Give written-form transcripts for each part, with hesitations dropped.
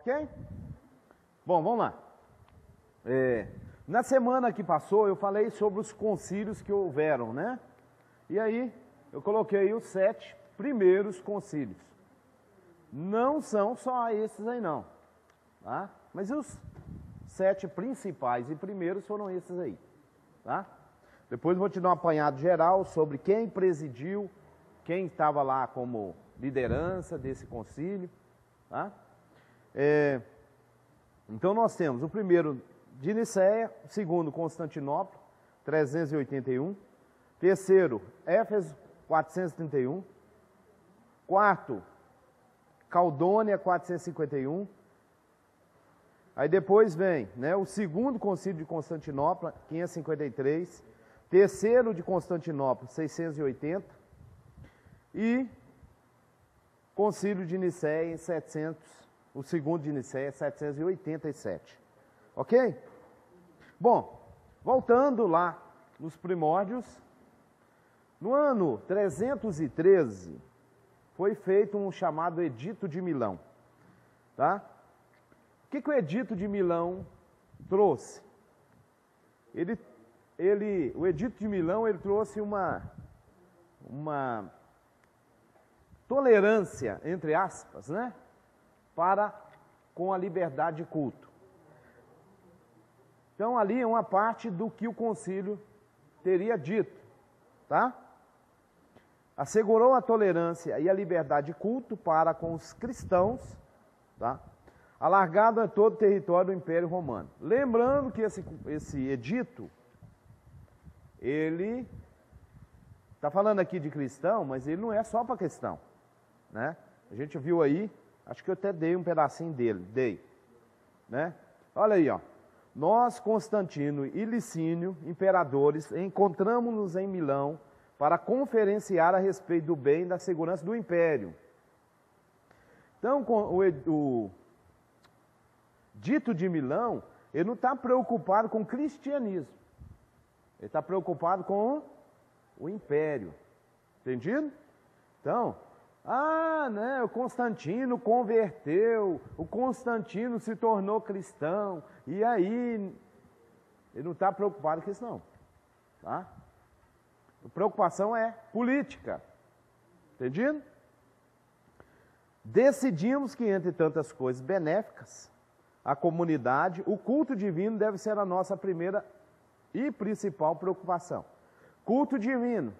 Ok? Bom, vamos lá. Na semana que passou, eu falei sobre os concílios que houveram, né? E aí, eu coloquei os 7 primeiros concílios. Não são só esses aí, não. Tá? Mas os 7 principais e primeiros foram esses aí. Tá? Depois eu vou te dar um apanhado geral sobre quem presidiu, quem estava lá como liderança desse concílio. Tá? Então nós temos o primeiro de Nicéia, o segundo Constantinopla, 381, terceiro Éfeso, 431, quarto Caldônia, 451, aí depois vem, né, o segundo concílio de Constantinopla, 553, terceiro de Constantinopla, 680, e concílio de Nicéia em 700, o segundo de Nicéia, 787. Ok? Bom, voltando lá nos primórdios, no ano 313, foi feito um chamado Edito de Milão. Tá? O que o Edito de Milão trouxe? O Edito de Milão ele trouxe uma tolerância, entre aspas, né, com a liberdade de culto. Então ali é uma parte do que o concílio teria dito, tá? Assegurou a tolerância e a liberdade de culto para com os cristãos, tá? Alargado a todo o território do Império Romano. Lembrando que esse edito, ele está falando aqui de cristão, mas ele não é só para cristão, né? A gente viu aí, acho que eu até dei um pedacinho dele, né? Olha aí, ó. Nós, Constantino e Licínio, imperadores, encontramos-nos em Milão para conferenciar a respeito do bem e da segurança do império. Então, o dito de Milão, ele não está preocupado com o cristianismo. Ele está preocupado com o império. Entendido? Então, né, o Constantino converteu, o Constantino se tornou cristão, e aí, ele não está preocupado com isso não. Tá? A preocupação é política. Entendido? Decidimos que, entre tantas coisas benéficas, a comunidade, o culto divino deve ser a nossa primeira e principal preocupação. Culto divino.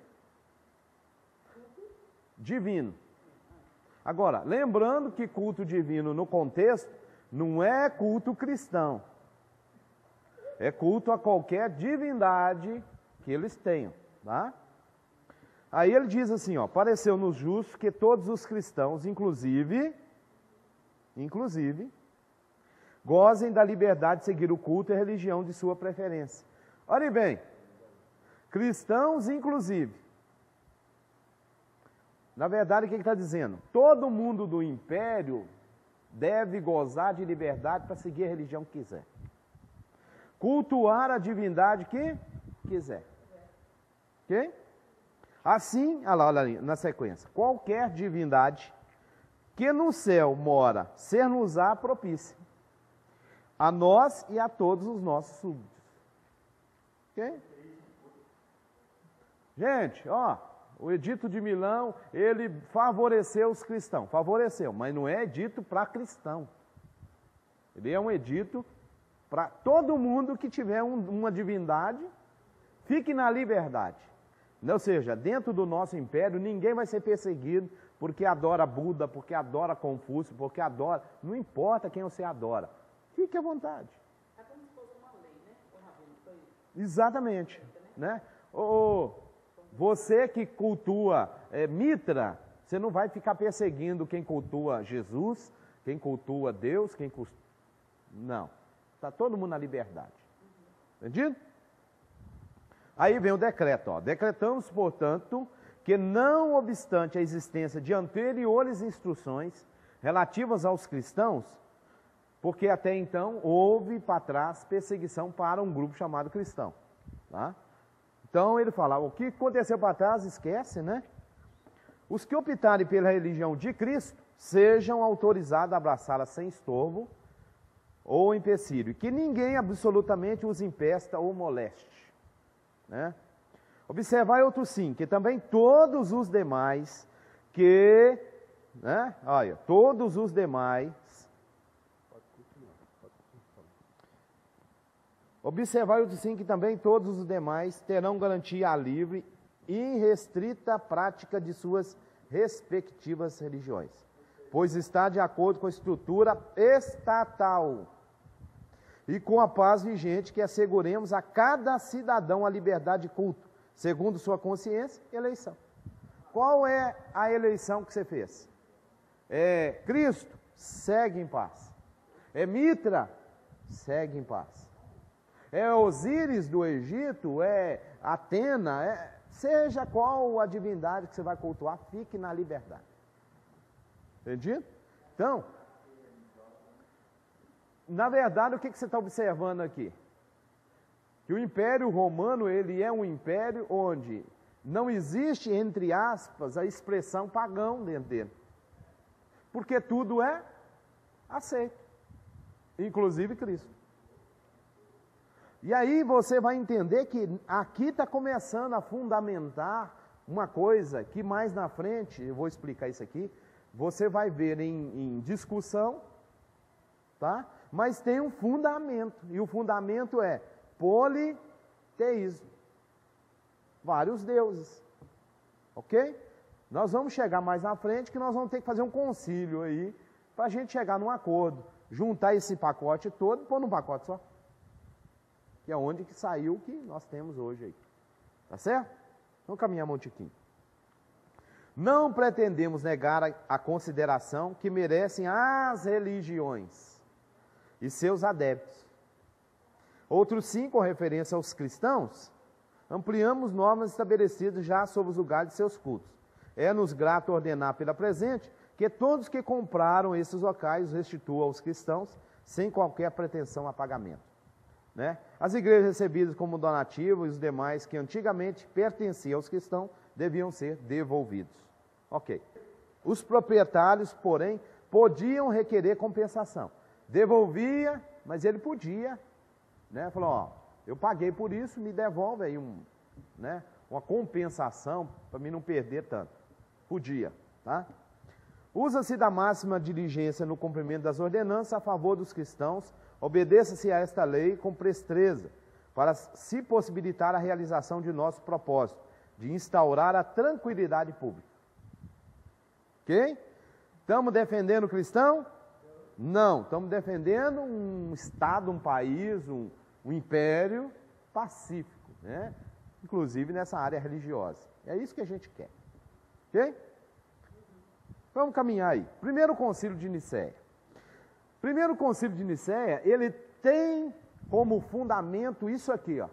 Divino. Agora, lembrando que culto divino no contexto não é culto cristão. É culto a qualquer divindade que eles tenham, tá? Aí ele diz assim, ó, pareceu-nos justo que todos os cristãos, inclusive, gozem da liberdade de seguir o culto e a religião de sua preferência. Olhem bem, cristãos inclusive. Na verdade, o que ele está dizendo? Todo mundo do império deve gozar de liberdade para seguir a religião que quiser. Cultuar a divindade que quiser. Ok? Assim, olha lá na sequência. Qualquer divindade que no céu mora, ser-nos-á propícia. A nós e a todos os nossos súditos. Ok? Gente, ó. O Edito de Milão, ele favoreceu os cristãos. Favoreceu, mas não é edito para cristão. Ele é um edito para todo mundo que tiver uma divindade, fique na liberdade. Ou seja, dentro do nosso império, ninguém vai ser perseguido porque adora Buda, porque adora Confúcio, porque adora... Não importa quem você adora. Fique à vontade. É como se fosse uma lei, né? Exatamente. Né? Você que cultua Mitra, você não vai ficar perseguindo quem cultua Jesus, quem cultua Deus, Não. Está todo mundo na liberdade. Entendido? Aí vem o decreto. Ó. Decretamos, portanto, que não obstante a existência de anteriores instruções relativas aos cristãos, porque até então houve para trás perseguição para um grupo chamado cristão. Tá? Então ele fala, o que aconteceu para trás, esquece, né? Os que optarem pela religião de Cristo sejam autorizados a abraçá-la sem estorvo ou empecilho, e que ninguém absolutamente os impeça ou moleste. Né? Observai outro sim, que também todos os demais que, né? Olha, todos os demais, observai outro sim, que também todos os demais terão garantia livre e irrestrita prática de suas respectivas religiões, pois está de acordo com a estrutura estatal e com a paz vigente que asseguremos a cada cidadão a liberdade de culto, segundo sua consciência e eleição. Qual é a eleição que você fez? É Cristo? Segue em paz. É Mitra? Segue em paz. É Osíris do Egito? É Atena? Seja qual a divindade que você vai cultuar, fique na liberdade. Entendido? Então, na verdade, o que você está observando aqui? Que o Império Romano, ele é um império onde não existe, entre aspas, a expressão pagão dentro dele. Porque tudo é aceito, inclusive Cristo. E aí você vai entender que aqui está começando a fundamentar uma coisa que mais na frente, eu vou explicar isso aqui, você vai ver em discussão, tá? Mas tem um fundamento, e o fundamento é politeísmo. Vários deuses, ok? Nós vamos chegar mais na frente que nós vamos ter que fazer um concílio aí, para a gente chegar num acordo, juntar esse pacote todo e pôr num pacote só. Que é onde que saiu o que nós temos hoje aí. Tá certo? Vamos caminhar um tiquinho. Não pretendemos negar a consideração que merecem as religiões e seus adeptos. Outro sim, com referência aos cristãos, ampliamos normas estabelecidas já sobre os lugares de seus cultos. É-nos grato ordenar pela presente que todos que compraram esses locais restituam aos cristãos sem qualquer pretensão a pagamento. Né? As igrejas recebidas como donativo e os demais que antigamente pertenciam aos cristãos deviam ser devolvidos. Ok. Os proprietários, porém, podiam requerer compensação. Devolvia, mas ele podia, né? Falou, ó, eu paguei por isso, me devolve aí uma compensação para mim não perder tanto. Podia, tá? Usa-se da máxima diligência no cumprimento das ordenanças a favor dos cristãos. Obedeça-se a esta lei com presteza, para se possibilitar a realização de nosso propósito, de instaurar a tranquilidade pública. Ok? Estamos defendendo o cristão? Não, estamos defendendo um Estado, um país, um império pacífico, né? Inclusive nessa área religiosa. É isso que a gente quer. Ok? Vamos caminhar aí. Primeiro concílio de Nicéia. Primeiro concílio de Nicéia, ele tem como fundamento isso aqui, ó.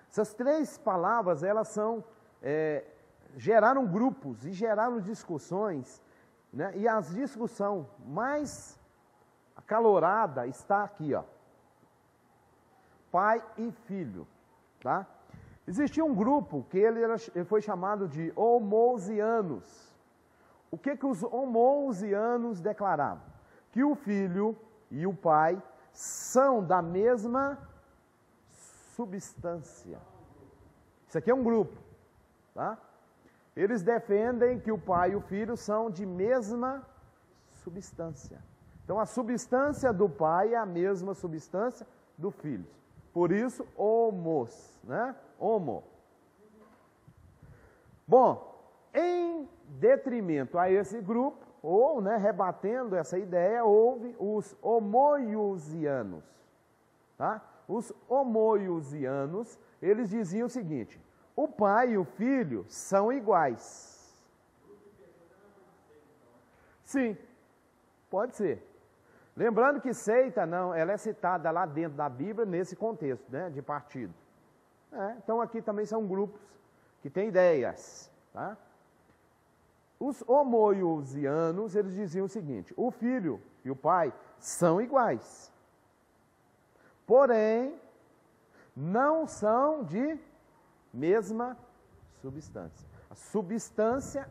Essas três palavras, elas são, geraram grupos e geraram discussões, né? E a discussão mais acalorada está aqui, ó. Pai e filho, tá? Existia um grupo que ele foi chamado de homoousianos. O que os homoousianos declaravam? Que o filho e o pai são da mesma substância. Isso aqui é um grupo, tá? Eles defendem que o pai e o filho são de mesma substância. Então a substância do pai é a mesma substância do filho. Por isso, homos, né? Homo. Bom, em detrimento a esse grupo, ou, né, rebatendo essa ideia, houve os homoiousianos, tá? Os homoiousianos, eles diziam o seguinte: o pai e o filho são iguais. Sim, pode ser. Lembrando que seita, não, ela é citada lá dentro da Bíblia nesse contexto, né, de partido. Então aqui também são grupos que têm ideias, tá? Os homoiousianos, eles diziam o seguinte: o filho e o pai são iguais, porém, não são de mesma substância. A substância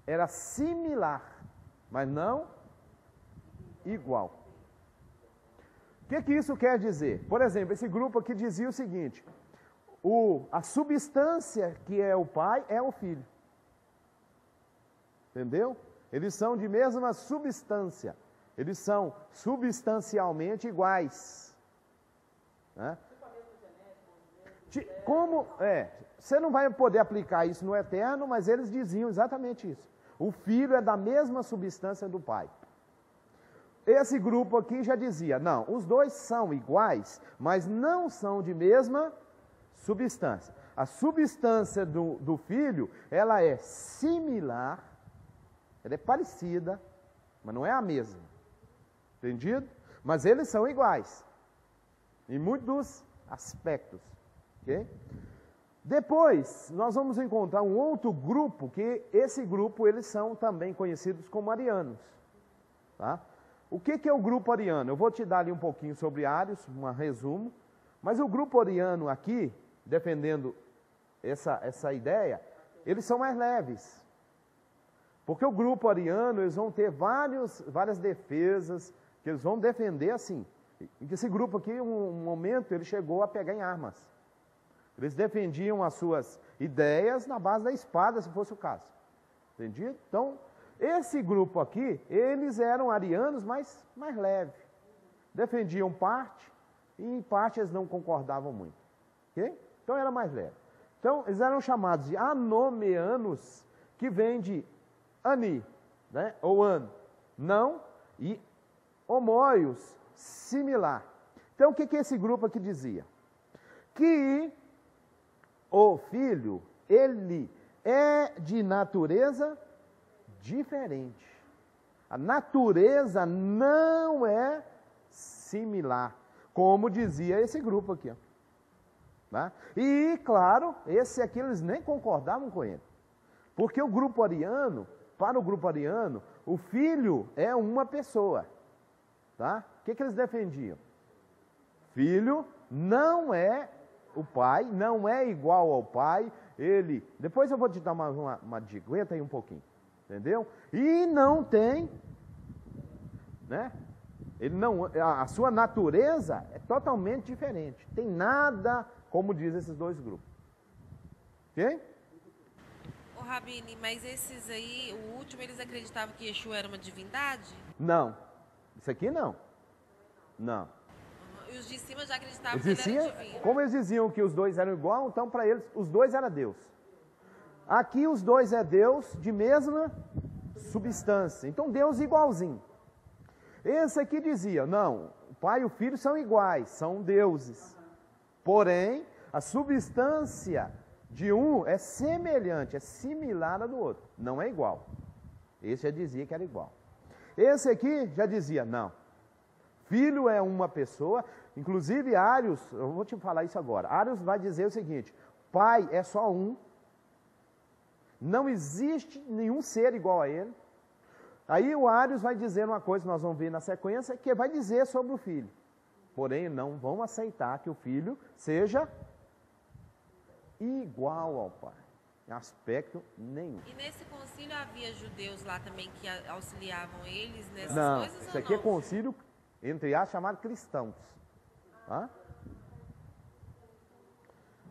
era similar, mas não igual. O que isso quer dizer? Por exemplo, esse grupo aqui dizia o seguinte: a substância que é o pai é o filho. Entendeu? Eles são de mesma substância. Eles são substancialmente iguais. Né? Você não vai poder aplicar isso no eterno, mas eles diziam exatamente isso. O filho é da mesma substância do pai. Esse grupo aqui já dizia, não, os dois são iguais, mas não são de mesma substância. A substância do filho, ela é similar, ela é parecida, mas não é a mesma. Entendido? Mas eles são iguais, em muitos aspectos. Okay? Depois, nós vamos encontrar um outro grupo, que esse grupo, eles são também conhecidos como arianos. Tá? O que é o grupo ariano? Eu vou te dar ali um pouquinho sobre Ários, um resumo. Mas o grupo ariano aqui, defendendo essa ideia, eles são mais leves. Porque o grupo ariano, eles vão ter várias defesas, que eles vão defender assim. E esse grupo aqui, um momento, ele chegou a pegar em armas. Eles defendiam as suas ideias na base da espada, se fosse o caso. Entendido? Então, esse grupo aqui, eles eram arianos, mas mais leve. Defendiam parte, e em parte eles não concordavam muito. Okay? Então era mais leve. Então, eles eram chamados de anomeanos, que vem de ani, né? Ou an, não, e homóios, similar. Então, o que esse grupo aqui dizia? Que o filho, ele é de natureza diferente. A natureza não é similar, como dizia esse grupo aqui. Ó. Tá? E, claro, esse aqui eles nem concordavam com ele. Porque o grupo ariano, para o grupo ariano, o filho é uma pessoa. Tá? O que eles defendiam? Filho não é o pai, não é igual ao pai, ele... Depois eu vou te dar uma dica, aguenta aí um pouquinho. Entendeu? E não tem, né? Ele não, a sua natureza é totalmente diferente. Tem nada como diz esses dois grupos. Ok? Ô Rabine, mas esses aí, o último, eles acreditavam que Yeshua era uma divindade? Não. Isso aqui não. Não. E os de cima já acreditavam que ele era divino. Como eles diziam que os dois eram igual, então para eles, os dois eram Deus. Aqui os dois é Deus de mesma substância. Então Deus igualzinho. Esse aqui dizia, não, o pai e o filho são iguais, são deuses. Porém, a substância de um é semelhante, é similar à do outro. Não é igual. Esse já dizia que era igual. Esse aqui já dizia, não. Filho é uma pessoa, inclusive Ários, eu vou te falar isso agora. Ários vai dizer o seguinte, pai é só um. Não existe nenhum ser igual a ele. Aí o Ários vai dizer uma coisa que nós vamos ver na sequência, que vai dizer sobre o filho. Porém, não vão aceitar que o filho seja igual ao pai. Em aspecto nenhum. E nesse concílio havia judeus lá também que auxiliavam eles nessas não, coisas? Isso aqui é concílio, entre aspas, chamado cristãos. Tá?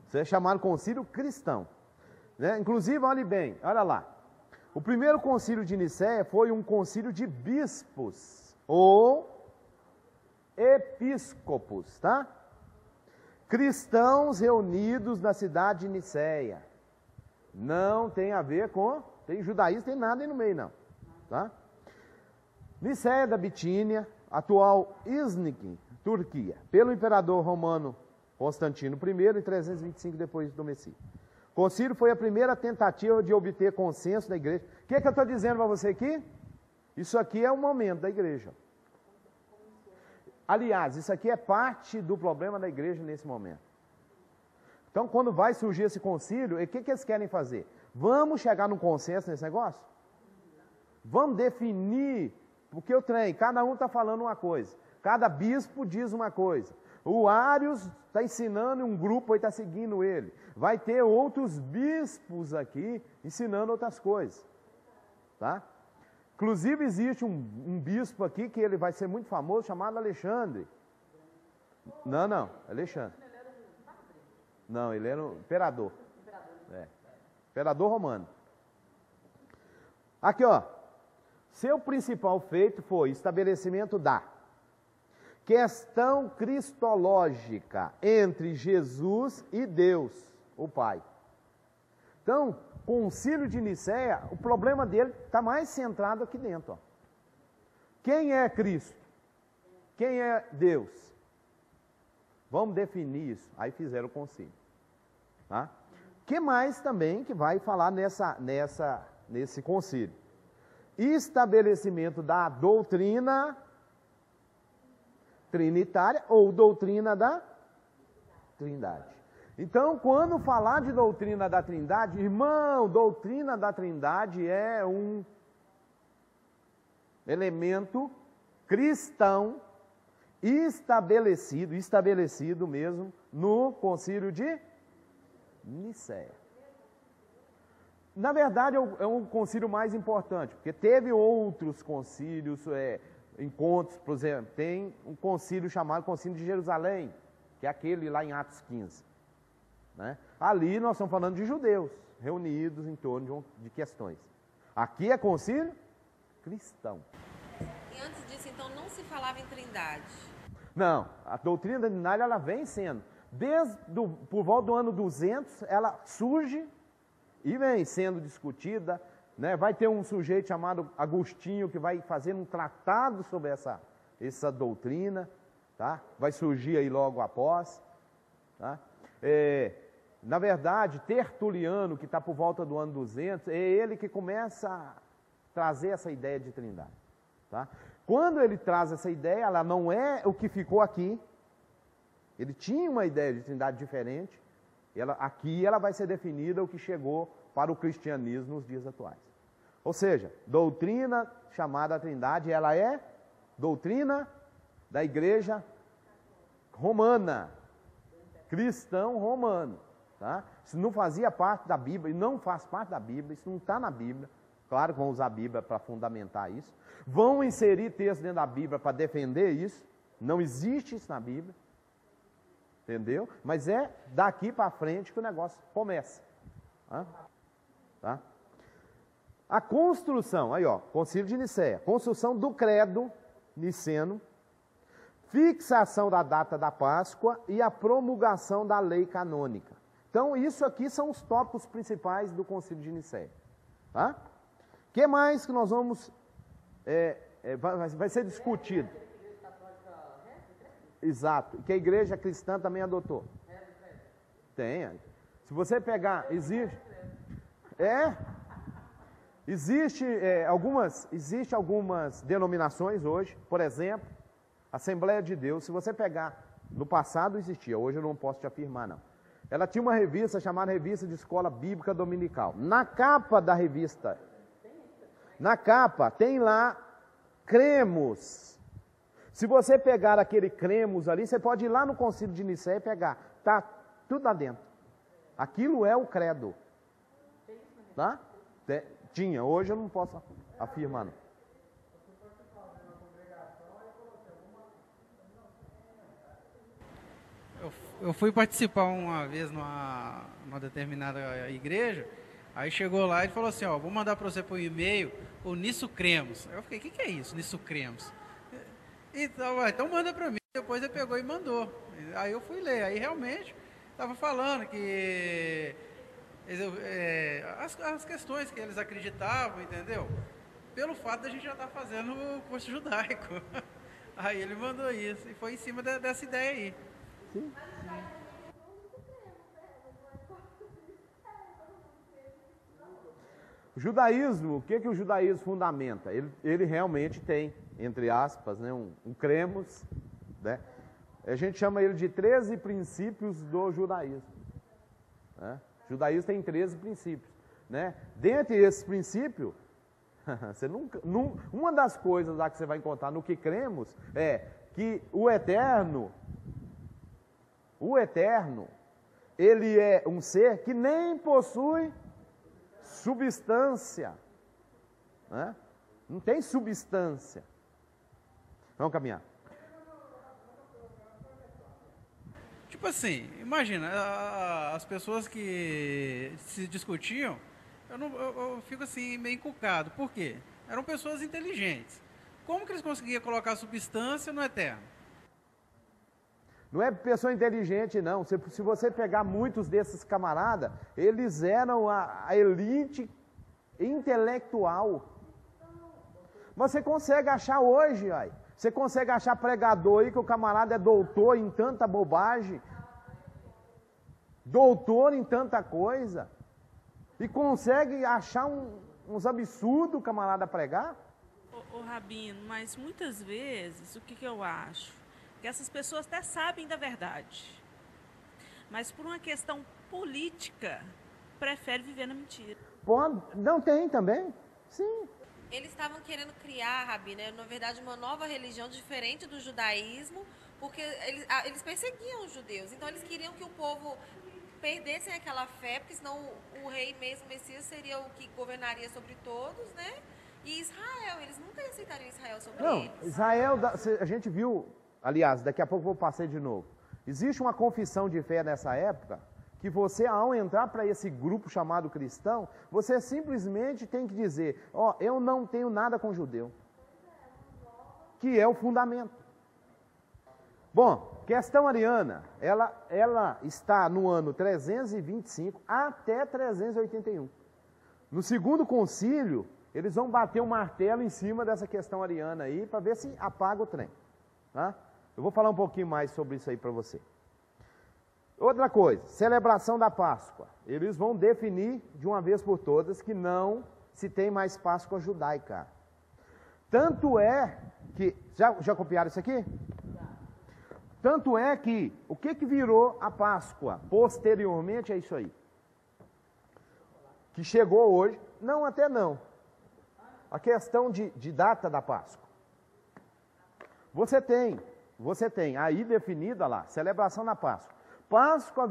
Isso é chamado concílio cristão. Né? Inclusive, olhe bem, olha lá. O primeiro concílio de Nicéia foi um concílio de bispos, ou episcopos, tá? Cristãos reunidos na cidade de Nicéia. Não tem a ver com, tem judaísmo, tem nada aí no meio não, tá? Nicéia da Bitínia, atual Iznik, Turquia, pelo imperador romano Constantino I, em 325 depois do Messias. O concílio foi a primeira tentativa de obter consenso da igreja. O que eu estou dizendo para você aqui? Isso aqui é o momento da igreja. Aliás, isso aqui é parte do problema da igreja nesse momento. Então, quando vai surgir esse concílio, o que eles querem fazer? Vamos chegar num consenso nesse negócio? Vamos definir, porque o trem, cada um está falando uma coisa. Cada bispo diz uma coisa. O Ários está ensinando, um grupo aí está seguindo ele. Vai ter outros bispos aqui ensinando outras coisas. Tá? Inclusive existe um bispo aqui que ele vai ser muito famoso, chamado Alexandre. Não, Alexandre. Não, ele era um imperador. Imperador romano. Aqui, ó. Seu principal feito foi estabelecimento da questão cristológica entre Jesus e Deus, o Pai. Então, Concílio de Nicéia, o problema dele está mais centrado aqui dentro. Ó. Quem é Cristo? Quem é Deus? Vamos definir isso. Aí fizeram o concílio. Tá? Que mais também que vai falar nesse concílio? Estabelecimento da doutrina trinitária ou doutrina da Trindade. Então, quando falar de doutrina da Trindade, irmão, doutrina da Trindade é um elemento cristão estabelecido mesmo no Concílio de Nicéia. Na verdade, é um concílio mais importante, porque teve outros concílios, encontros, por exemplo, tem um concílio chamado Concílio de Jerusalém, que é aquele lá em Atos 15. Né? Ali nós estamos falando de judeus, reunidos em torno de questões. Aqui é concílio cristão. E antes disso, então, não se falava em trindade? Não, a doutrina da Trindade, ela vem sendo, por volta do ano 200, ela surge e vem sendo discutida, né? Vai ter um sujeito chamado Agostinho que vai fazer um tratado sobre essa doutrina, tá? Vai surgir aí logo após, tá? Na verdade, Tertuliano, que está por volta do ano 200, é ele que começa a trazer essa ideia de trindade, tá? Quando ele traz essa ideia, ela não é o que ficou aqui, ele tinha uma ideia de trindade diferente, aqui ela vai ser definida o que chegou para o cristianismo nos dias atuais. Ou seja, doutrina chamada Trindade, ela é doutrina da igreja romana, cristão romano. Tá? Isso não fazia parte da Bíblia, e não faz parte da Bíblia, isso não está na Bíblia. Claro que vão usar a Bíblia para fundamentar isso. Vão inserir texto dentro da Bíblia para defender isso. Não existe isso na Bíblia. Entendeu? Mas é daqui para frente que o negócio começa. Tá? A construção, aí ó, Concílio de Nicéia, construção do credo niceno, fixação da data da Páscoa e a promulgação da lei canônica. Então, isso aqui são os tópicos principais do Concílio de Nicéia. Tá? O que mais que nós vamos... vai ser discutido. Exato, que a igreja cristã também adotou. Tem. Se você pegar, existe algumas denominações hoje, por exemplo, Assembleia de Deus. Se você pegar, no passado existia, hoje eu não posso te afirmar não. Ela tinha uma revista chamada Revista de Escola Bíblica Dominical. Na capa da revista, tem lá cremos. Se você pegar aquele cremos ali, você pode ir lá no Concílio de Nicéia e pegar. Tá tudo lá dentro. Aquilo é o credo. Tá? Tinha, hoje eu não posso afirmar não. Eu fui participar uma vez numa determinada igreja, aí chegou lá e falou assim, ó, vou mandar para você por e-mail o Nisso Cremos. Aí eu fiquei, o que é isso, Nisso Cremos? Então manda para mim. Depois ele pegou e mandou. Aí eu fui ler, aí realmente estava falando que as questões que eles acreditavam, entendeu? Pelo fato da gente já estar fazendo o curso judaico. Aí ele mandou isso, e foi em cima dessa ideia aí. Sim. O judaísmo, o que o judaísmo fundamenta? Ele realmente tem, entre aspas, né, um cremos, né? A gente chama ele de 13 princípios do judaísmo. Né? O judaísmo tem 13 princípios. Né? Dentre esses princípios, uma das coisas lá que você vai encontrar no que cremos é que o Eterno, ele é um ser que nem possui substância. Né? Não tem substância. Vamos caminhar. Tipo assim, imagina, as pessoas que se discutiam, eu fico assim meio encucado. Por quê? Eram pessoas inteligentes. Como que eles conseguiam colocar substância no eterno? Não é pessoa inteligente, não. Se você pegar muitos desses camaradas, eles eram a elite intelectual. Mas você consegue achar hoje, aí. Você consegue achar pregador aí que o camarada é doutor em tanta bobagem, doutor em tanta coisa, e consegue achar uns absurdos o camarada pregar? Ô Rabino, mas muitas vezes, o que eu acho? Que essas pessoas até sabem da verdade, mas por uma questão política, preferem viver na mentira. Pode, não tem também, sim. Eles estavam querendo criar, Rabi, né, na verdade, uma nova religião diferente do judaísmo, porque eles perseguiam os judeus. Então, eles queriam que o povo perdesse aquela fé, porque senão o rei mesmo, o Messias, seria o que governaria sobre todos, né? E Israel, eles nunca aceitariam Israel sobre eles. Não, Israel, a gente viu, aliás, daqui a pouco eu vou passar de novo. Existe uma confissão de fé nessa época, que você, ao entrar para esse grupo chamado cristão, você simplesmente tem que dizer, ó, eu não tenho nada com judeu. Que é o fundamento. Bom, questão ariana, ela está no ano 325 até 381. No segundo concílio, eles vão bater um martelo em cima dessa questão ariana aí, para ver se apaga o trem. Tá? Eu vou falar um pouquinho mais sobre isso aí para você. Outra coisa, celebração da Páscoa. Eles vão definir de uma vez por todas que não se tem mais Páscoa judaica. Tanto é que... Já copiaram isso aqui? Tanto é que... O que virou a Páscoa? Posteriormente é isso aí. Que chegou hoje... Não, até não. A questão de data da Páscoa. Você tem aí definida lá, celebração da Páscoa. Páscoa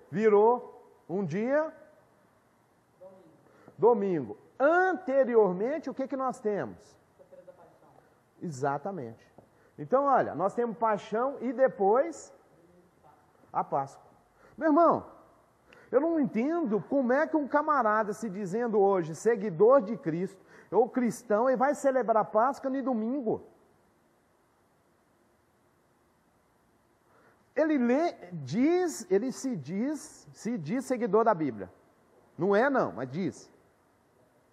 virou um dia domingo. Anteriormente, o que nós temos? Exatamente. Então, olha, nós temos paixão e depois a Páscoa. Meu irmão, eu não entendo como é que um camarada se dizendo hoje seguidor de Cristo ou cristão, ele vai celebrar a Páscoa no domingo. Ele se diz seguidor da Bíblia. Não é não, mas diz.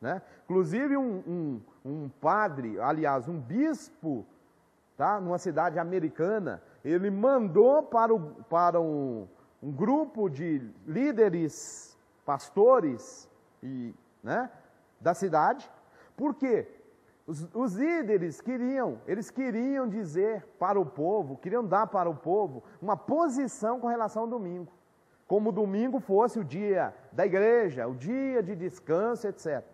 Né? Inclusive um padre, aliás, um bispo, tá? Numa cidade americana, ele mandou para um grupo de líderes, pastores, né, da cidade. Por quê? Os líderes queriam dizer para o povo, queriam dar para o povo uma posição com relação ao domingo. Como o domingo fosse o dia da igreja, o dia de descanso, etc.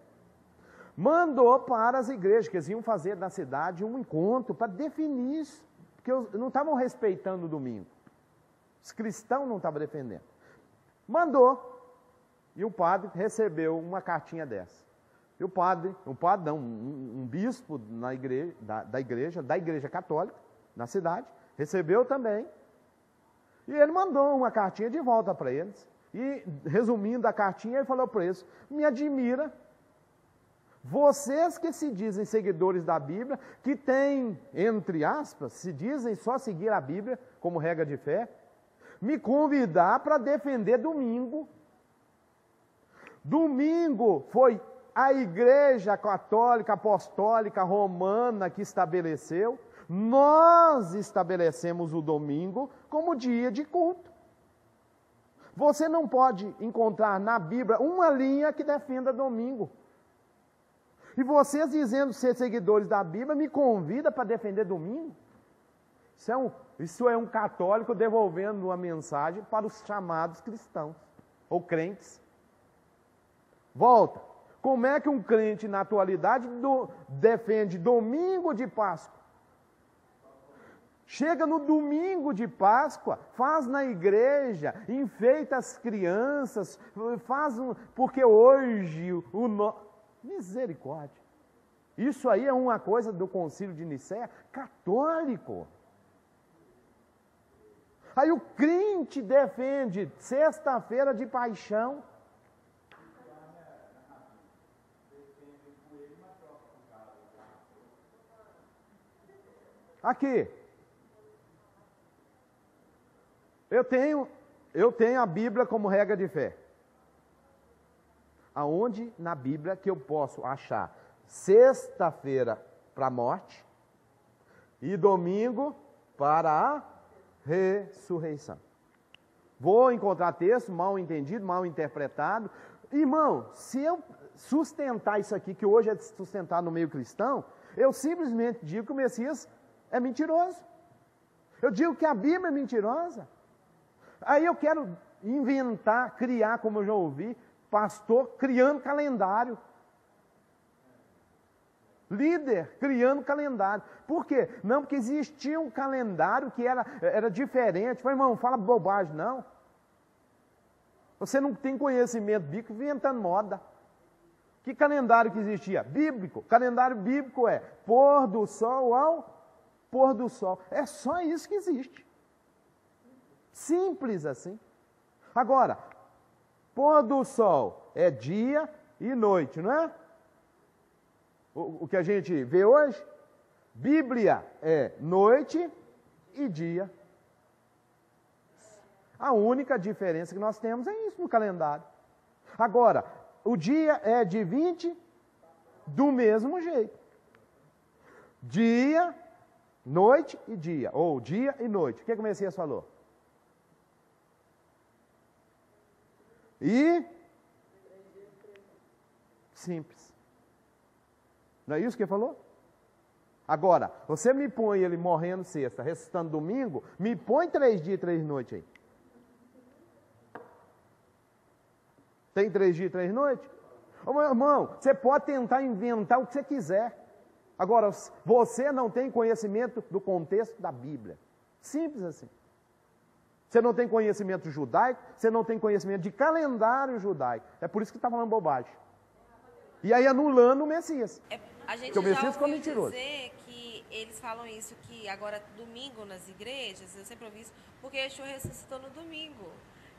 Mandou para as igrejas, que eles iam fazer na cidade um encontro para definir isso. Porque não estavam respeitando o domingo. Os cristãos não estavam defendendo. Mandou. E o padre recebeu uma cartinha dessa. E um bispo da igreja católica, na cidade, recebeu também. E ele mandou uma cartinha de volta para eles. E, resumindo a cartinha, ele falou para eles, me admira, vocês que se dizem seguidores da Bíblia, que têm, entre aspas, se dizem só seguir a Bíblia como regra de fé, me convidar para defender domingo. Domingo foi a Igreja Católica Apostólica Romana que estabeleceu, nós estabelecemos o domingo como dia de culto. Você não pode encontrar na Bíblia uma linha que defenda domingo. E vocês dizendo ser seguidores da Bíblia, me convida para defender domingo? Isso é um católico devolvendo uma mensagem para os chamados cristãos, ou crentes. Volta. Como é que um crente na atualidade defende domingo de Páscoa? Chega no domingo de Páscoa, faz na igreja, enfeita as crianças, porque hoje misericórdia. Isso aí é uma coisa do Concílio de Nicéia católico. Aí o crente defende sexta-feira de paixão. Aqui. Eu tenho a Bíblia como regra de fé. Aonde na Bíblia que eu posso achar sexta-feira para a morte e domingo para a ressurreição? Vou encontrar texto mal entendido, mal interpretado. Irmão, se eu sustentar isso aqui, que hoje é sustentado no meio cristão, eu simplesmente digo que o Messias é mentiroso. Eu digo que a Bíblia é mentirosa. Aí eu quero inventar, criar, como eu já ouvi, pastor criando calendário. Líder criando calendário. Por quê? Não, porque existia um calendário que era diferente. Falei, irmão, fala bobagem, não. Você não tem conhecimento bíblico inventando moda. Que calendário que existia? Bíblico. Calendário bíblico é pôr do sol ao pôr do sol. É só isso que existe. Simples assim. Agora, pôr do sol é dia e noite, não é? O que a gente vê hoje, Bíblia é noite e dia. A única diferença que nós temos é isso no calendário. Agora, o dia é de 20 do mesmo jeito. Dia, noite e dia. Ou dia e noite. O que o Messias falou? E simples. Não é isso que ele falou? Agora, você me põe ele morrendo sexta, ressuscitando domingo, me põe 3 dias e 3 noites aí. Tem 3 dias e 3 noites? Ô, meu irmão, você pode tentar inventar o que você quiser. Agora, você não tem conhecimento do contexto da Bíblia. Simples assim. Você não tem conhecimento judaico, você não tem conhecimento de calendário judaico. É por isso que está falando bobagem. E aí anulando o Messias. A gente Porque o Messias já ficou ouviu mentiroso. dizer que eles falam isso, que agora domingo nas igrejas, eu sempre ouvi isso, porque Yeshua ressuscitou no domingo.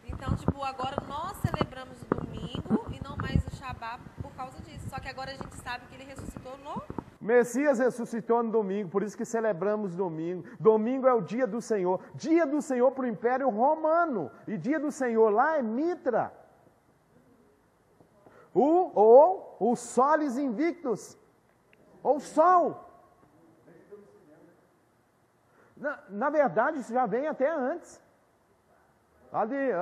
Então, tipo, agora nós celebramos o domingo e não mais o Shabá por causa disso. Só que agora a gente sabe que ele ressuscitou no... Messias ressuscitou no domingo, por isso que celebramos domingo. Domingo é o dia do Senhor. Dia do Senhor para o Império Romano. E dia do Senhor lá é Mitra. Ou o Solis Invictus. Ou Sol. Na verdade, isso já vem até antes.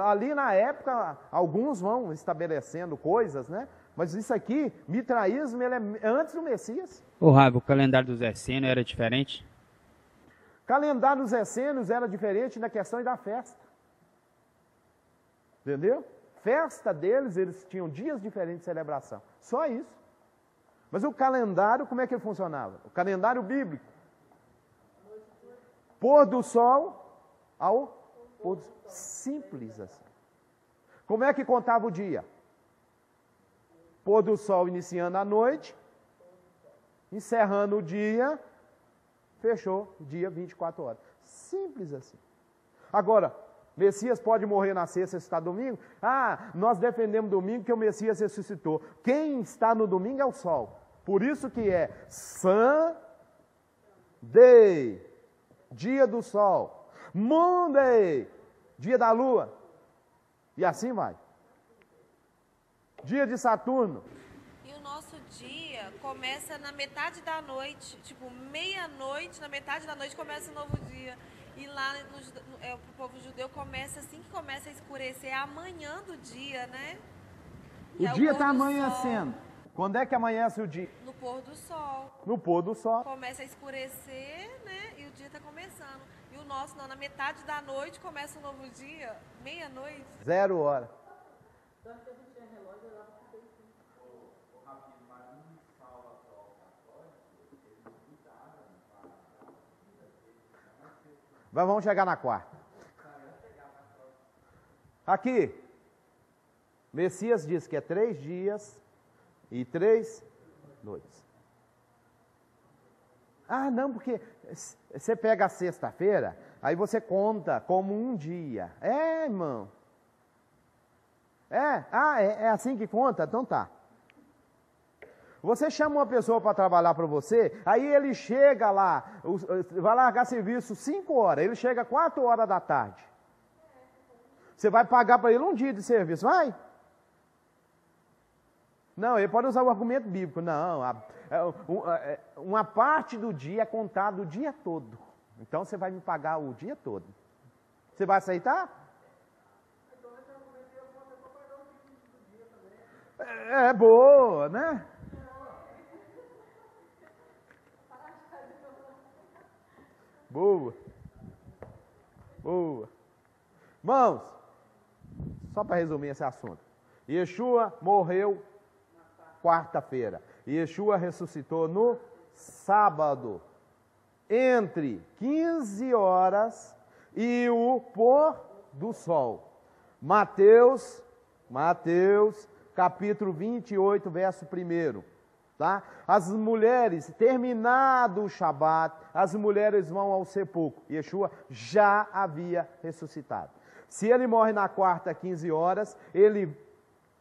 Ali na época, alguns vão estabelecendo coisas, né? Mas isso aqui, mitraísmo, ele é antes do Messias. Ô Rabi, o calendário dos essênios era diferente? Calendário dos essênios era diferente na questão da festa. Entendeu? Festa deles, eles tinham dias diferentes de celebração. Só isso. Mas o calendário, como é que ele funcionava? O calendário bíblico. Pôr do sol ao pôr do sol. Simples assim. Como é que contava o dia? Pôr do sol iniciando a noite, encerrando o dia, fechou o dia 24 horas. Simples assim. Agora, Messias pode morrer na sexta, está domingo? Nós defendemos domingo que o Messias ressuscitou. Quem está no domingo é o sol. Por isso que é Sunday, dia do sol. Monday, dia da lua. E assim vai. Dia de Saturno. E o nosso dia começa na metade da noite, tipo meia-noite, na metade da noite começa um novo dia. E lá pro povo judeu começa assim que começa a escurecer, é amanhã do dia, né? O dia está amanhecendo. Quando é que amanhece o dia? No pôr do sol. No pôr do sol. Começa a escurecer, né? E o dia está começando. E o nosso não, na metade da noite começa um novo dia, meia-noite. 0 hora. Mas vamos chegar na quarta. Aqui, Messias diz que é 3 dias e 3 noites. Ah, não, porque você pega a sexta-feira, aí você conta como um dia. É, irmão. É assim que conta? Então tá. Você chama uma pessoa para trabalhar para você, aí ele chega lá, vai largar serviço 5 horas, ele chega 4 horas da tarde. Você vai pagar para ele um dia de serviço, vai? Não, ele pode usar o argumento bíblico. Não, uma parte do dia é contada o dia todo. Então você vai me pagar o dia todo. Você vai aceitar? É boa, né? Boa. Boa. Irmãos, só para resumir esse assunto. Yeshua morreu quarta-feira. Yeshua ressuscitou no sábado, entre 15 horas e o pôr do sol. Mateus, capítulo 28, verso 1. Tá? As mulheres, terminado o Shabat, as mulheres vão ao sepulcro. Yeshua já havia ressuscitado. Se ele morre na quarta, 15 horas, ele,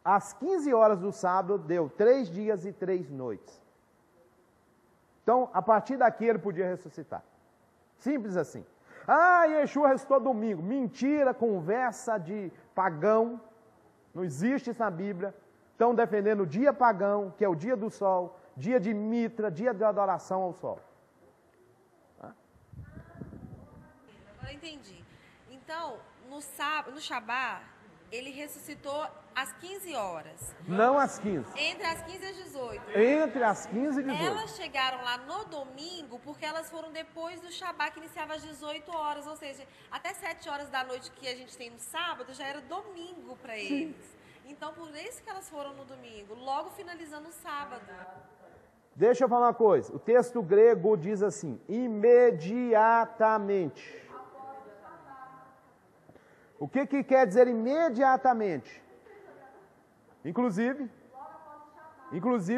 às 15 horas do sábado, deu 3 dias e 3 noites. Então, a partir daqui, ele podia ressuscitar. Simples assim. Ah, Yeshua ressuscitou domingo. Mentira, conversa de pagão. Não existe isso na Bíblia. Estão defendendo o dia pagão, que é o dia do sol, dia de Mitra, dia de adoração ao sol. Agora eu entendi. Então, no sábado, no Shabá, ele ressuscitou às 15 horas. Não às 15. Entre as 15 e as 18. Entre as 15 e 18. Elas chegaram lá no domingo porque elas foram depois do Shabá, que iniciava às 18 horas. Ou seja, até 7 horas da noite que a gente tem no sábado, já era domingo para eles. Então, por isso que elas foram no domingo, logo finalizando o sábado. Deixa eu falar uma coisa. O texto grego diz assim, imediatamente. O que quer dizer imediatamente? Inclusive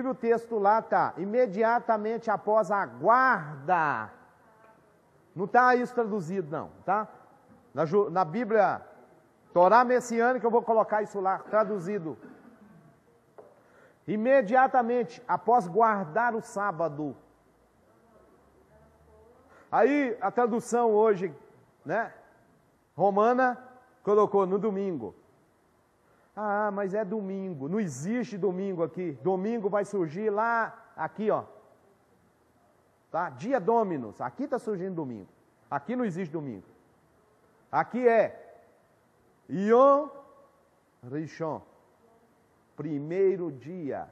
o texto lá está, imediatamente após a guarda. Não está isso traduzido não, tá? Na Bíblia Torá Messiânica eu vou colocar isso lá, traduzido. Imediatamente após guardar o sábado. Aí a tradução hoje, né, romana, colocou no domingo. Ah, mas é domingo, não existe domingo aqui. Domingo vai surgir lá, aqui ó. Tá? Dia Dominus, aqui está surgindo domingo. Aqui não existe domingo. Aqui é Yom Rishon. Primeiro dia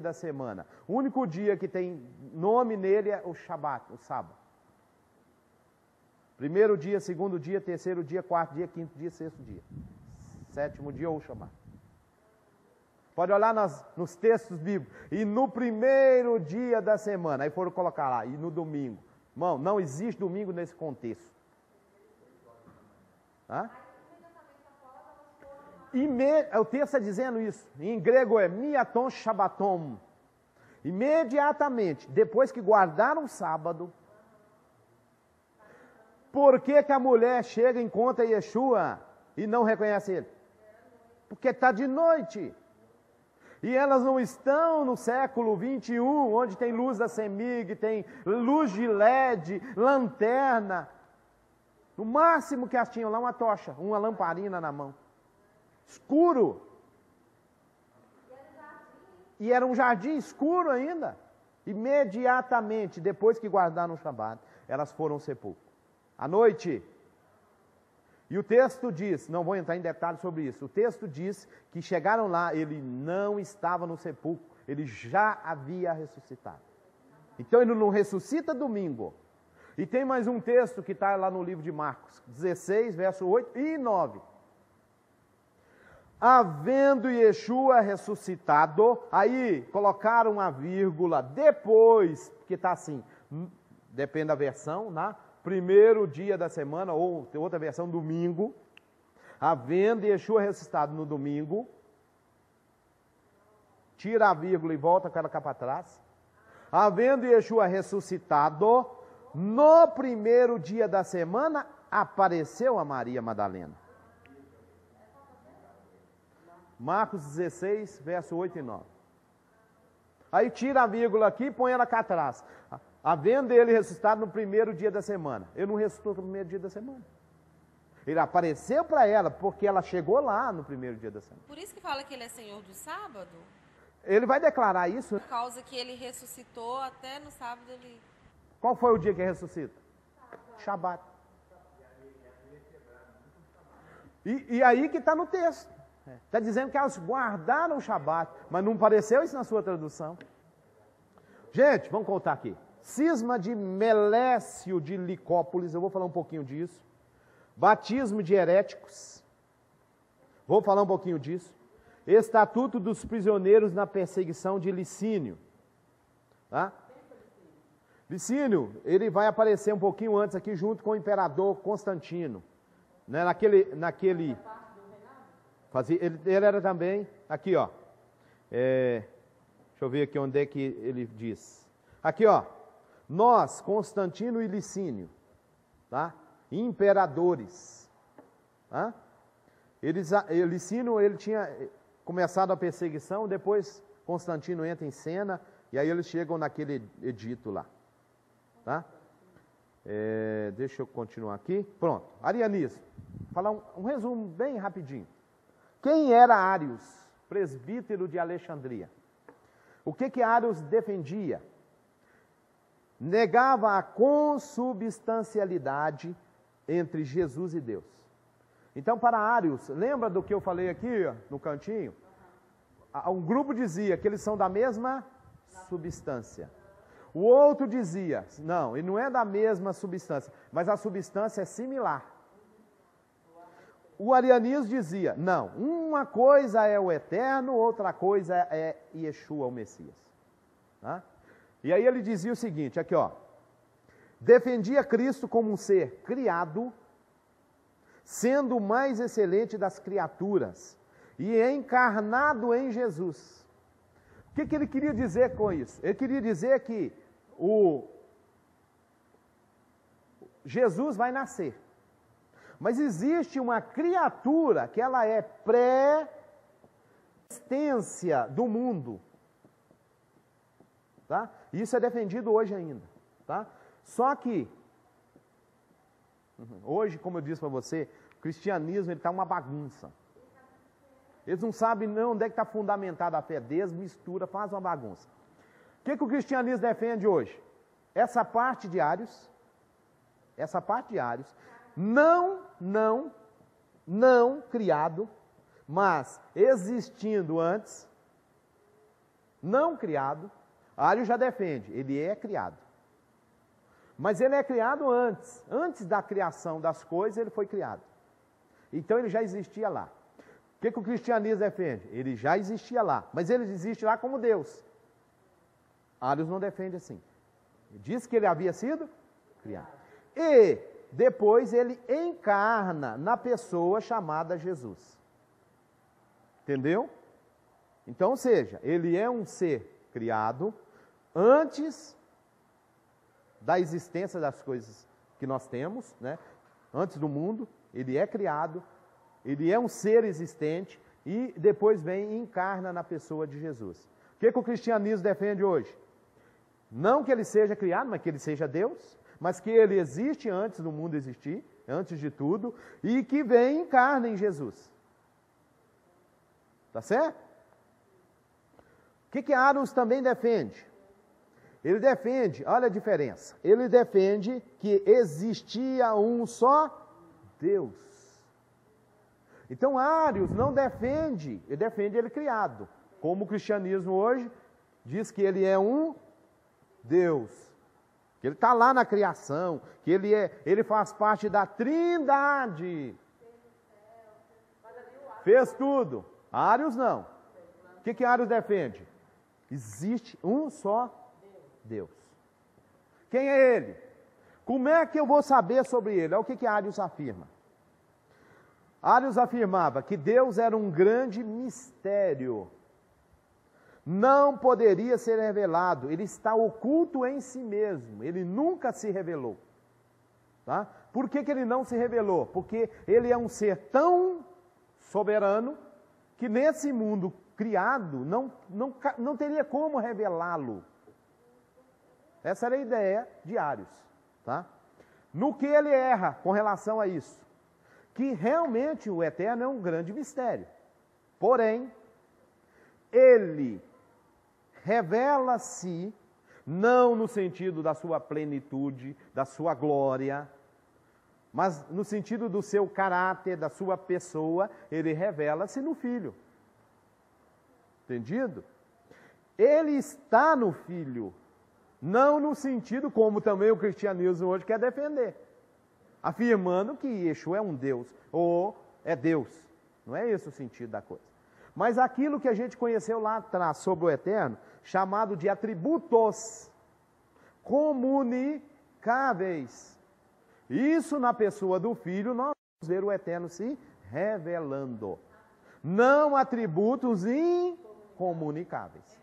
da semana. O único dia que tem nome nele é o Shabat, o sábado. Primeiro dia, segundo dia, terceiro dia, quarto dia, quinto dia, sexto dia. Sétimo dia ou Shabat. Pode olhar nos textos bíblicos. E no primeiro dia da semana, aí foram colocar lá, e no domingo. Irmão, não existe domingo nesse contexto. Hã? O texto está dizendo isso. Em grego é miaton shabatom. Imediatamente, depois que guardaram o sábado. Por que a mulher chega e encontra Yeshua e não reconhece ele? Porque está de noite. E elas não estão no século 21, onde tem luz da CEMIG, tem luz de LED, lanterna. No máximo que elas tinham lá uma tocha, uma lamparina na mão. Escuro. E era um jardim escuro ainda. Imediatamente, depois que guardaram o Shabat, elas foram ao sepulcro. À noite. E o texto diz, não vou entrar em detalhes sobre isso, o texto diz que chegaram lá, ele não estava no sepulcro, ele já havia ressuscitado. Então ele não ressuscita domingo. E tem mais um texto que está lá no livro de Marcos, 16, verso 8 e 9. Havendo Yeshua ressuscitado, aí colocaram uma vírgula, depois, porque está assim, depende da versão, né? Primeiro dia da semana, ou tem outra versão, domingo. Havendo Yeshua ressuscitado no domingo, tira a vírgula e volta aquela cá para trás. Havendo Yeshua ressuscitado, no primeiro dia da semana, apareceu a Maria Madalena. Marcos 16, verso 8 e 9. Aí tira a vírgula aqui e põe ela cá atrás. Havendo ele ressuscitado no primeiro dia da semana. Ele não ressuscitou no primeiro dia da semana. Ele apareceu para ela porque ela chegou lá no primeiro dia da semana. Por isso que fala que ele é Senhor do sábado? Ele vai declarar isso. Por causa que ele ressuscitou, até no sábado ele... Qual foi o dia que ressuscita? Shabat. E aí que está no texto. Está dizendo que elas guardaram o Shabat, mas não apareceu isso na sua tradução. Gente, vamos contar aqui. Cisma de Melécio de Licópolis, eu vou falar um pouquinho disso. Batismo de heréticos, vou falar um pouquinho disso. Estatuto dos prisioneiros na perseguição de Licínio. Tá? Licínio, ele vai aparecer um pouquinho antes aqui, junto com o imperador Constantino. Né? Ele era também, aqui ó, deixa eu ver aqui onde é que ele diz. Aqui ó, nós, Constantino e Licínio, tá? Imperadores. Tá? Licínio, ele tinha começado a perseguição, depois Constantino entra em cena, e aí eles chegam naquele edito lá. Tá? Deixa eu continuar aqui. Pronto, arianismo. Vou falar um resumo bem rapidinho. Quem era Ários, presbítero de Alexandria? O que Ários defendia? Negava a consubstancialidade entre Jesus e Deus. Então, para Ários, lembra do que eu falei aqui no cantinho? Um grupo dizia que eles são da mesma substância. O outro dizia, não, ele não é da mesma substância, mas a substância é similar. O arianismo dizia, não, uma coisa é o eterno, outra coisa é Yeshua, o Messias. Tá? E aí ele dizia o seguinte, aqui ó, defendia Cristo como um ser criado, sendo o mais excelente das criaturas, e encarnado em Jesus. O que ele queria dizer com isso? Ele queria dizer que Jesus vai nascer. Mas existe uma criatura que ela é pré-existência do mundo. Tá? Isso é defendido hoje ainda. Tá? Só que, hoje, como eu disse para você, o cristianismo está uma bagunça. Eles não sabem não onde é que está fundamentada a fé deles, mistura, faz uma bagunça. O que o cristianismo defende hoje? Essa parte de Ários, não criado, mas existindo antes, não criado. Ários já defende, ele é criado. Mas ele é criado antes da criação das coisas ele foi criado. Então ele já existia lá. O que o cristianismo defende? Ele já existia lá, mas ele existe lá como Deus. Ários não defende assim. Ele diz que ele havia sido criado. E depois ele encarna na pessoa chamada Jesus. Entendeu? Então, ou seja, ele é um ser criado antes da existência das coisas que nós temos, né? Antes do mundo, ele é criado, ele é um ser existente e depois vem e encarna na pessoa de Jesus. O que o cristianismo defende hoje? Não que ele seja criado, mas que ele seja Deus, mas que ele existe antes do mundo existir, antes de tudo, e que vem e encarna em Jesus. Tá certo? O que Ários também defende? Ele defende, olha a diferença, ele defende que existia um só Deus. Então Ários não defende, ele defende ele criado, como o cristianismo hoje diz que ele é um Deus, que ele está lá na criação, que ele faz parte da Trindade. Fez tudo. Ários não. O que Ários defende? Existe um só Deus. Quem é ele? Como é que eu vou saber sobre ele? É o que Ários afirma. Ários afirmava que Deus era um grande mistério. não poderia ser revelado, ele está oculto em si mesmo, ele nunca se revelou. Tá? Por que ele não se revelou? Porque ele é um ser tão soberano que nesse mundo criado não teria como revelá-lo. Essa era a ideia de Arius. Tá? No que ele erra com relação a isso? Que realmente o eterno é um grande mistério. Porém, ele revela-se não no sentido da sua plenitude, da sua glória, mas no sentido do seu caráter, da sua pessoa, ele revela-se no Filho. Entendido? Ele está no Filho, não no sentido como também o cristianismo hoje quer defender, afirmando que Yeshua é um Deus, ou é Deus. Não é esse o sentido da coisa. Mas aquilo que a gente conheceu lá atrás sobre o Eterno, chamado de atributos comunicáveis. Isso na pessoa do Filho, nós vamos ver o Eterno se revelando. Não atributos incomunicáveis.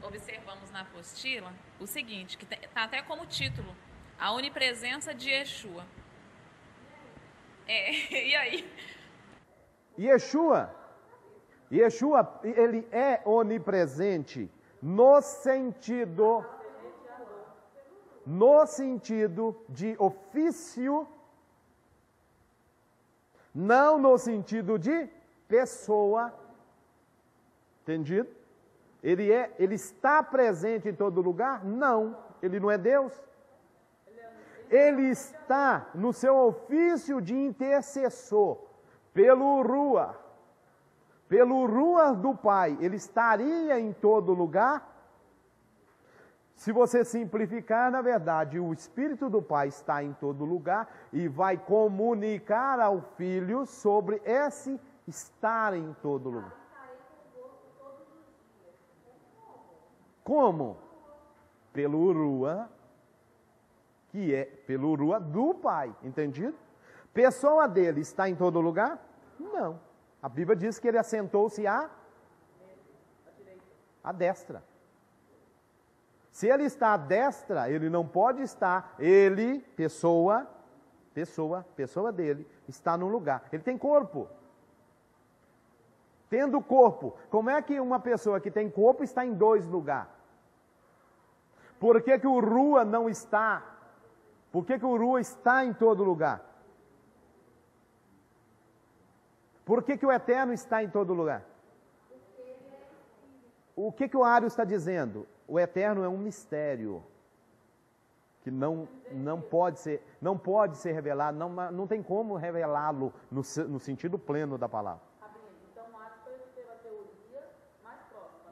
Observamos na apostila o seguinte, que está até como título, a onipresença de Yeshua. E aí? Yeshua, ele é onipresente no sentido de ofício, não no sentido de pessoa. Entendido? Ele está presente em todo lugar? Não, ele não é Deus. Ele está no seu ofício de intercessor, pelo Ruach do Pai. Ele estaria em todo lugar? Se você simplificar, na verdade, o Espírito do Pai está em todo lugar e vai comunicar ao Filho sobre esse estar em todo lugar. Como? Pelo Ruach, que é pelo Ruach do Pai, entendido? Pessoa dele está em todo lugar? Não. A Bíblia diz que ele assentou-se à destra. Se ele está à destra, ele não pode estar, ele, pessoa dele, está num lugar. Ele tem corpo. Tendo corpo, como é que uma pessoa que tem corpo está em dois lugares? Por que o Ruach não está? Por que o Ruach está em todo lugar? Por que o Eterno está em todo lugar? O que o Arius está dizendo? O Eterno é um mistério que não pode ser revelado, não tem como revelá-lo no sentido pleno da palavra. Então, o Arius teve a teoria mais próxima.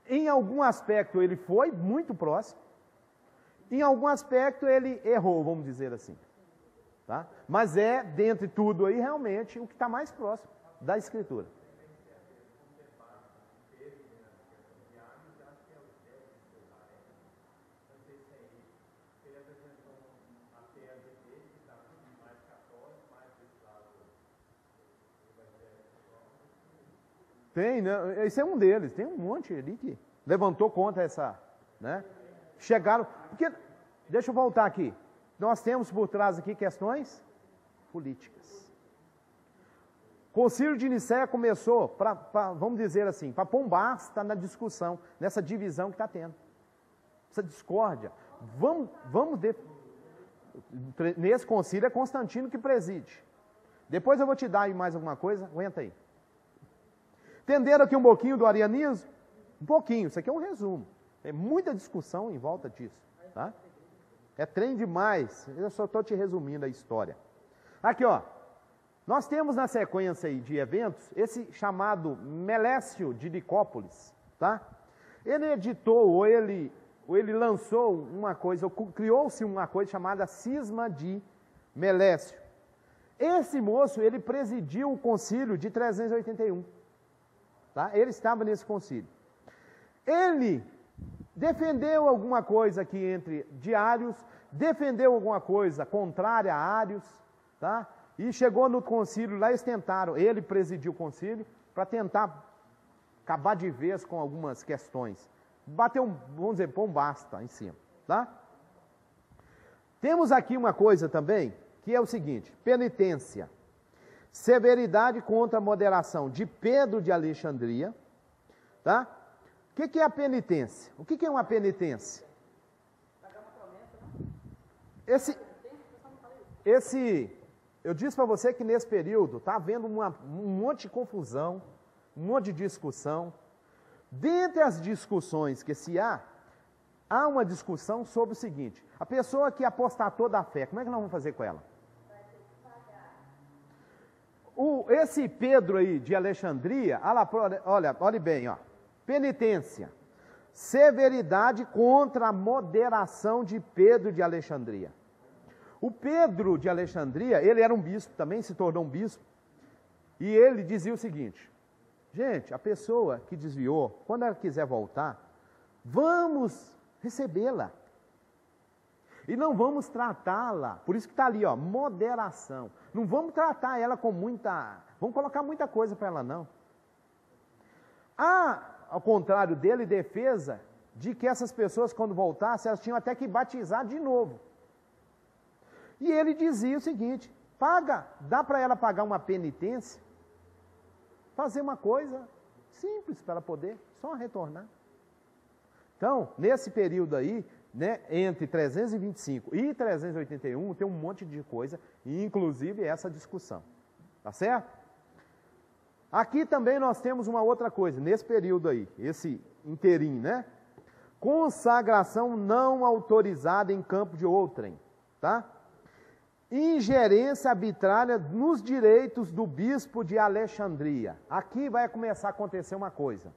Em algum aspecto ele foi muito próximo, em algum aspecto ele errou, vamos dizer assim. Tá? Mas é, dentre tudo aí, realmente o que está mais próximo da Escritura. Tem, né? Esse é um deles, tem um monte ali que levantou contra essa, né? Chegaram, porque, deixa eu voltar aqui, nós temos por trás aqui questões políticas. O Concílio de Nicéia começou, vamos dizer assim, para pôr um basta na discussão, nessa divisão que está tendo, essa discórdia. Nesse concílio é Constantino que preside. Depois eu vou te dar aí mais alguma coisa, aguenta aí. Entenderam aqui um pouquinho do arianismo? Um pouquinho, isso aqui é um resumo. Tem muita discussão em volta disso. Tá? É trem demais, eu só estou te resumindo a história. Aqui, ó, nós temos na sequência aí de eventos, esse chamado Melécio de Nicópolis, tá? Ele editou, ou ele lançou uma coisa, ou criou-se uma coisa chamada Cisma de Melécio. Esse moço, ele presidiu o concílio de 381. Tá? Ele estava nesse concílio. Ele defendeu alguma coisa aqui de Arius, defendeu alguma coisa contrária a Arius, tá? E chegou no concílio, lá eles tentaram, ele presidiu o concílio, para tentar acabar de vez com algumas questões. Bater vamos dizer, pôr um basta em cima, tá? Temos aqui uma coisa também, que é o seguinte, penitência. Severidade contra a moderação, de Pedro de Alexandria, tá? O que é a penitência? O que é uma penitência? Eu disse para você que nesse período está havendo um monte de confusão, um monte de discussão. Dentre as discussões que se há uma discussão sobre o seguinte, a pessoa que apostatou da fé, como é que nós vamos fazer com ela? Esse Pedro aí de Alexandria, olhe bem, ó, penitência, severidade contra a moderação de Pedro de Alexandria. O Pedro de Alexandria, ele era um bispo também, se tornou um bispo, e ele dizia o seguinte, gente, a pessoa que desviou, quando ela quiser voltar, vamos recebê-la. E não vamos tratá-la, por isso que está ali, ó, moderação. Não vamos tratar ela com vamos colocar muita coisa para ela, não. Há, ao contrário dele, defesa de que essas pessoas, quando voltassem, elas tinham até que batizar de novo. E ele dizia o seguinte, dá para ela pagar uma penitência, fazer uma coisa simples para ela poder só retornar. Então, nesse período aí, né, entre 325 e 381, tem um monte de coisa, e inclusive essa discussão. Tá certo? Aqui também nós temos uma outra coisa, nesse período aí, esse inteirinho, né? Consagração não autorizada em campo de outrem, tá? Ingerência arbitrária nos direitos do bispo de Alexandria. Aqui vai começar a acontecer uma coisa.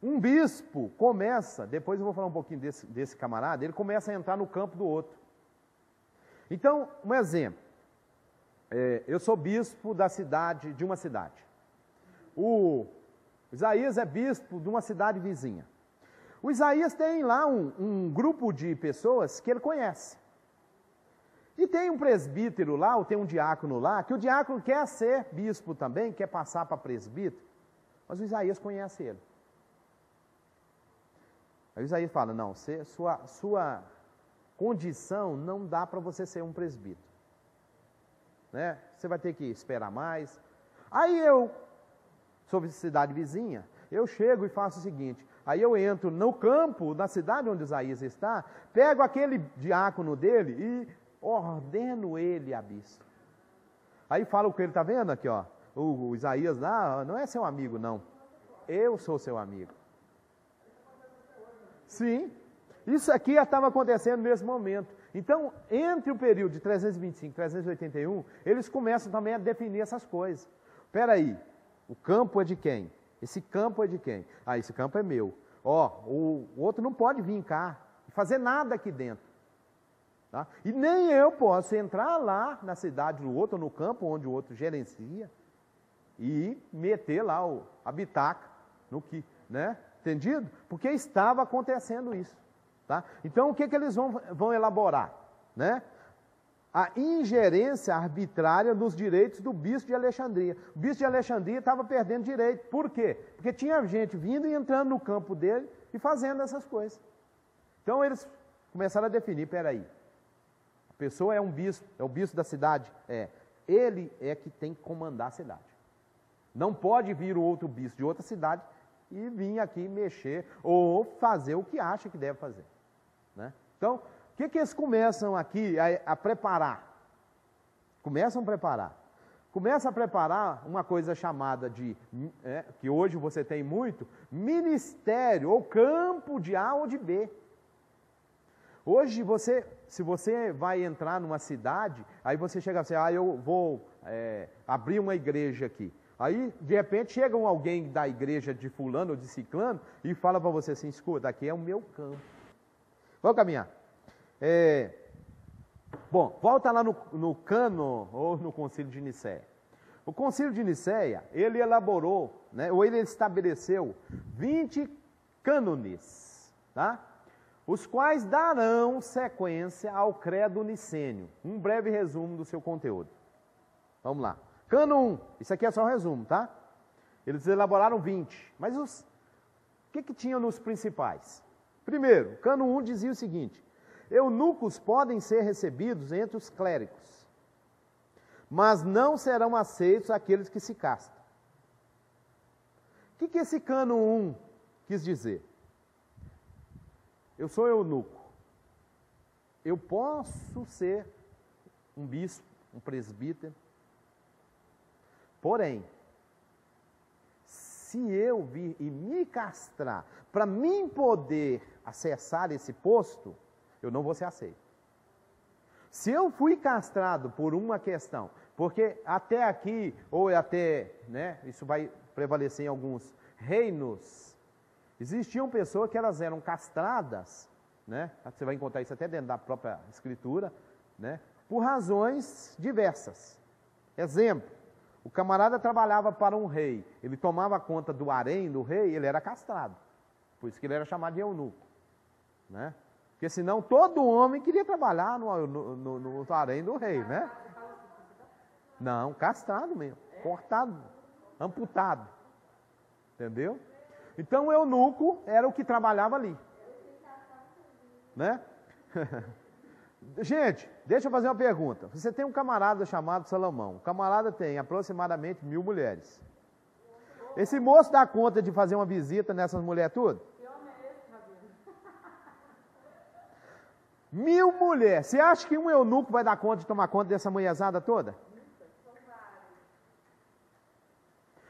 Um bispo começa, depois eu vou falar um pouquinho desse camarada, ele começa a entrar no campo do outro. Então, um exemplo. Eu sou bispo de uma cidade. O Isaías é bispo de uma cidade vizinha. O Isaías tem lá um grupo de pessoas que ele conhece. E tem um presbítero lá, ou tem um diácono lá, que o diácono quer ser bispo também, quer passar para presbítero, mas o Isaías conhece ele. Aí o Isaías fala, não, sua condição não dá para você ser um presbítero. Né? Você vai ter que esperar mais. Aí sobre cidade vizinha, eu chego e faço o seguinte, aí eu entro no campo, na cidade onde Isaías está, pego aquele diácono dele e ordeno ele a bispo. Aí fala o que ele está vendo aqui, ó, o Isaías lá, não é seu amigo não, eu sou seu amigo. Sim, isso aqui já estava acontecendo nesse momento. Então, entre o período de 325 e 381, eles começam também a definir essas coisas. Espera aí, o campo é de quem? Esse campo é de quem? Ah, esse campo é meu. Ó, o outro não pode vir cá e fazer nada aqui dentro. Tá? E nem eu posso entrar lá na cidade do outro, ou no campo onde o outro gerencia, e meter lá a bitaca no que, né? Entendido? Porque estava acontecendo isso. Tá? Então, o que eles vão elaborar? Né? A ingerência arbitrária nos direitos do bispo de Alexandria. O bispo de Alexandria estava perdendo direito. Por quê? Porque tinha gente vindo e entrando no campo dele e fazendo essas coisas. Então, eles começaram a definir, peraí, a pessoa é um bispo, é o bispo da cidade? Ele é que tem que comandar a cidade. Não pode vir o outro bispo de outra cidade e vir aqui mexer ou fazer o que acha que deve fazer. Né? Então, o que eles começam aqui a preparar? Começam a preparar uma coisa chamada de, que hoje você tem muito, ministério ou campo de A ou de B. Hoje, se você vai entrar numa cidade, aí você chega assim, eu vou abrir uma igreja aqui. Aí, de repente, chega alguém da igreja de fulano ou de ciclano e fala para você assim, escuta, aqui é o meu campo. Vamos caminhar. Bom, volta lá no Cânon ou no Concílio de Nicéia. O Concílio de Nicéia, ele elaborou, né, ou ele estabeleceu 20 cânones, tá? Os quais darão sequência ao credo nicênio. Um breve resumo do seu conteúdo. Vamos lá. Cânon 1, isso aqui é só um resumo, tá? Eles elaboraram 20. Mas o que tinha nos principais? Primeiro, cano 1 dizia o seguinte: eunucos podem ser recebidos entre os clérigos, mas não serão aceitos aqueles que se castram. O que esse cano 1 quis dizer? Eu sou eunuco. Eu posso ser um bispo, um presbítero. Porém, se eu vir e me castrar, para mim poder acessar esse posto, eu não vou ser aceito. Se eu fui castrado por uma questão, porque até aqui, ou até, né, isso vai prevalecer em alguns reinos, existiam pessoas que elas eram castradas, né, você vai encontrar isso até dentro da própria escritura, né, por razões diversas. Exemplo, o camarada trabalhava para um rei, ele tomava conta do harém do rei, ele era castrado, por isso que ele era chamado de eunuco, né? Porque senão todo homem queria trabalhar no harém do rei, né? Não, castrado mesmo, cortado, amputado, entendeu? Então o eunuco era o que trabalhava ali, né? Gente, deixa eu fazer uma pergunta. Você tem um camarada chamado Salomão. O camarada tem aproximadamente 1000 mulheres. Esse moço dá conta de fazer uma visita nessas mulheres tudo? 1000 mulheres. Você acha que um eunuco vai dar conta de tomar conta dessa mulherzada toda?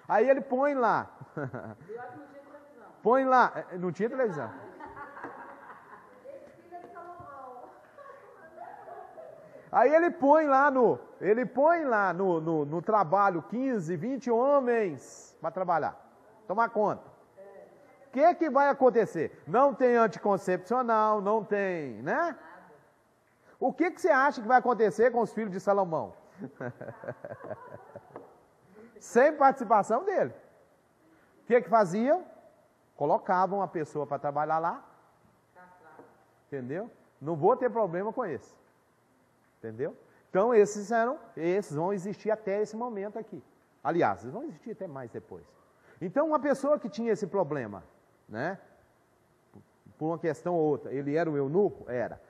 Aí ele põe lá. Põe lá. Não tinha televisão. Aí ele põe lá no trabalho 15, 20 homens para trabalhar, tomar conta. O que vai acontecer? Não tem anticoncepcional, não tem, né? O que você acha que vai acontecer com os filhos de Salomão? Sem participação dele. O que faziam? Colocavam a pessoa para trabalhar lá. Entendeu? Não vou ter problema com esse. Entendeu? Então esses vão existir até esse momento aqui. Aliás, eles vão existir até mais depois. Então uma pessoa que tinha esse problema, né? Por uma questão ou outra, ele era um eunuco? Era.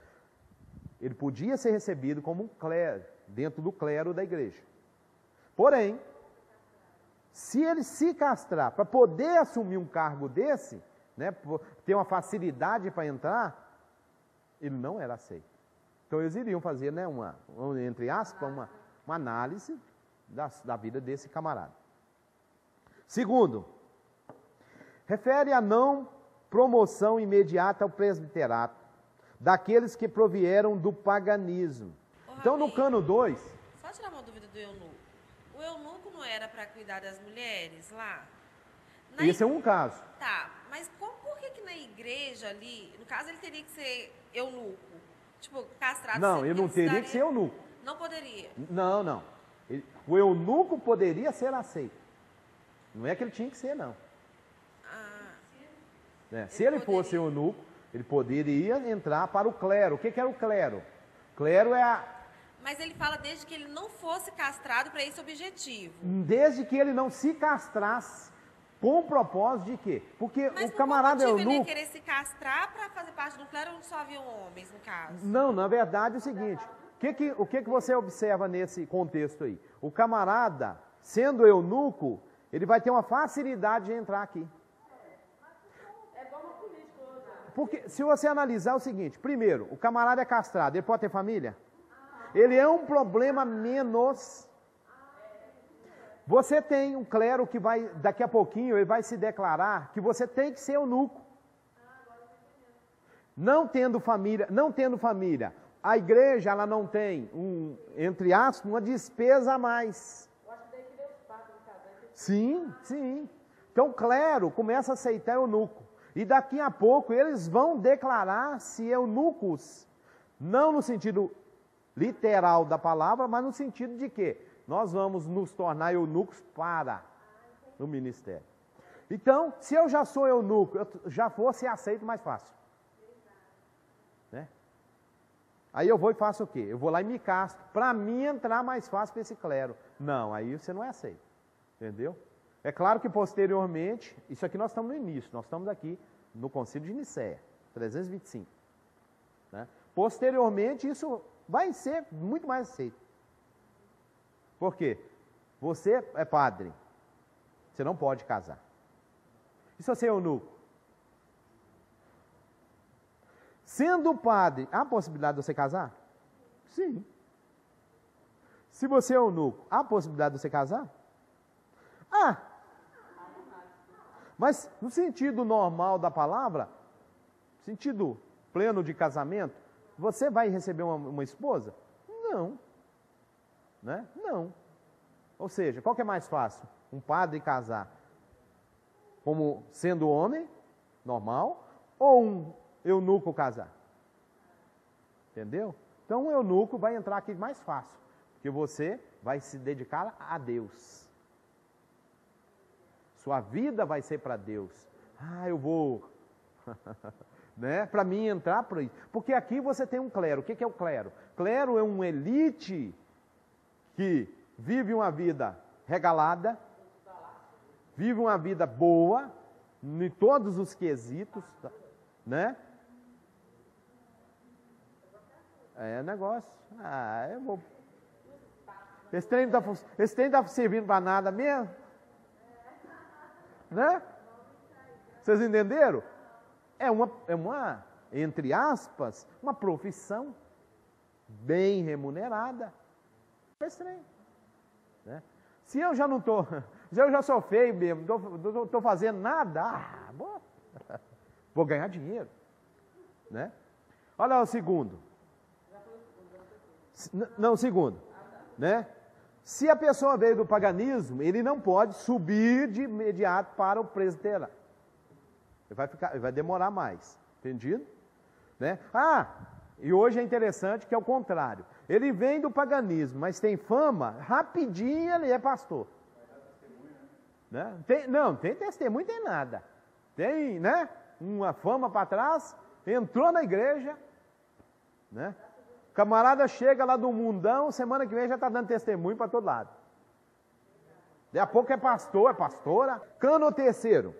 Ele podia ser recebido como um clero, dentro do clero da igreja. Porém, se ele se castrar para poder assumir um cargo desse, né, ter uma facilidade para entrar, ele não era aceito. Então eles iriam fazer, né, entre aspas, uma análise da vida desse camarada. Segundo, refere a não promoção imediata ao presbiterato daqueles que provieram do paganismo. Então no cano 2... Só tirar uma dúvida do eunuco. O eunuco não era para cuidar das mulheres lá? Esse é um caso. Tá, mas por que na igreja ali, no caso ele teria que ser eunuco? Tipo, castrado. Não, ele não teria que ser eunuco. Não poderia? Não. O eunuco poderia ser aceito. Não é que ele tinha que ser, não. Se ele fosse eunuco, ele poderia entrar para o clero. O que era o clero? Clero é a... Mas ele fala desde que ele não fosse castrado para esse objetivo. Desde que ele não se castrasse. Com o propósito de quê? Porque mas o camarada eunuco... Mas ele ia querer se castrar para fazer parte do clero onde só haviam homens, no caso? Não, na verdade é o seguinte, o que você observa nesse contexto aí? O camarada, sendo eunuco, ele vai ter uma facilidade de entrar aqui. Porque se você analisar o seguinte, primeiro, o camarada é castrado, ele pode ter família? Ele é um problema menos... Você tem um clero que vai, daqui a pouquinho, ele vai se declarar que você tem que ser eunuco. Não tendo família, a igreja ela não tem, entre aspas, uma despesa a mais. Sim. Então o clero começa a aceitar eunuco. E daqui a pouco eles vão declarar-se eunucos, não no sentido literal da palavra, mas no sentido de quê? Nós vamos nos tornar eunucos para o ministério. Então, se eu já sou eunuco, eu já vou ser aceito mais fácil. Né? Aí eu vou e faço o quê? Eu vou lá e me castro, para mim entrar mais fácil para esse clero. Não, aí você não é aceito. Entendeu? É claro que posteriormente, isso aqui nós estamos no início, nós estamos aqui no Concílio de Nicéia, 325. Né? Posteriormente, isso vai ser muito mais aceito. Por quê? Você é padre, você não pode casar. E se você é eunuco? Sendo padre, há a possibilidade de você casar? Sim. Se você é eunuco, há a possibilidade de você casar? Ah! Mas no sentido normal da palavra, sentido pleno de casamento, você vai receber uma esposa? Não. Né? Não. Ou seja, qual que é mais fácil? Um padre casar como sendo homem, normal, ou um eunuco casar? Entendeu? Então o eunuco vai entrar aqui mais fácil, porque você vai se dedicar a Deus. Sua vida vai ser para Deus. Ah, eu vou, né? Para mim entrar por aí. Porque aqui você tem um clero. O que é o clero? Clero é uma elite que vive uma vida regalada, vive uma vida boa, em todos os quesitos, né? É negócio. Ah, eu vou. Esse trem não está servindo para nada mesmo? Né? Vocês entenderam? É uma, entre aspas, uma profissão bem remunerada. Esse trem. Né? Se eu já não estou, se eu já sou feio mesmo, não estou fazendo nada, vou ganhar dinheiro. Né? Olha o segundo. Não, o segundo. Né? Se a pessoa veio do paganismo, ele não pode subir de imediato para o presbiteriano. Ele vai demorar mais. Entendido? Né? Ah, e hoje é interessante que é o contrário. Ele vem do paganismo, mas tem fama, rapidinho ele é pastor. Né? Não, tem testemunho, tem nada. Tem, né? Uma fama para trás, entrou na igreja, né? Camarada chega lá do mundão, semana que vem já está dando testemunho para todo lado. Daqui a pouco é pastor, é pastora. Cano terceiro.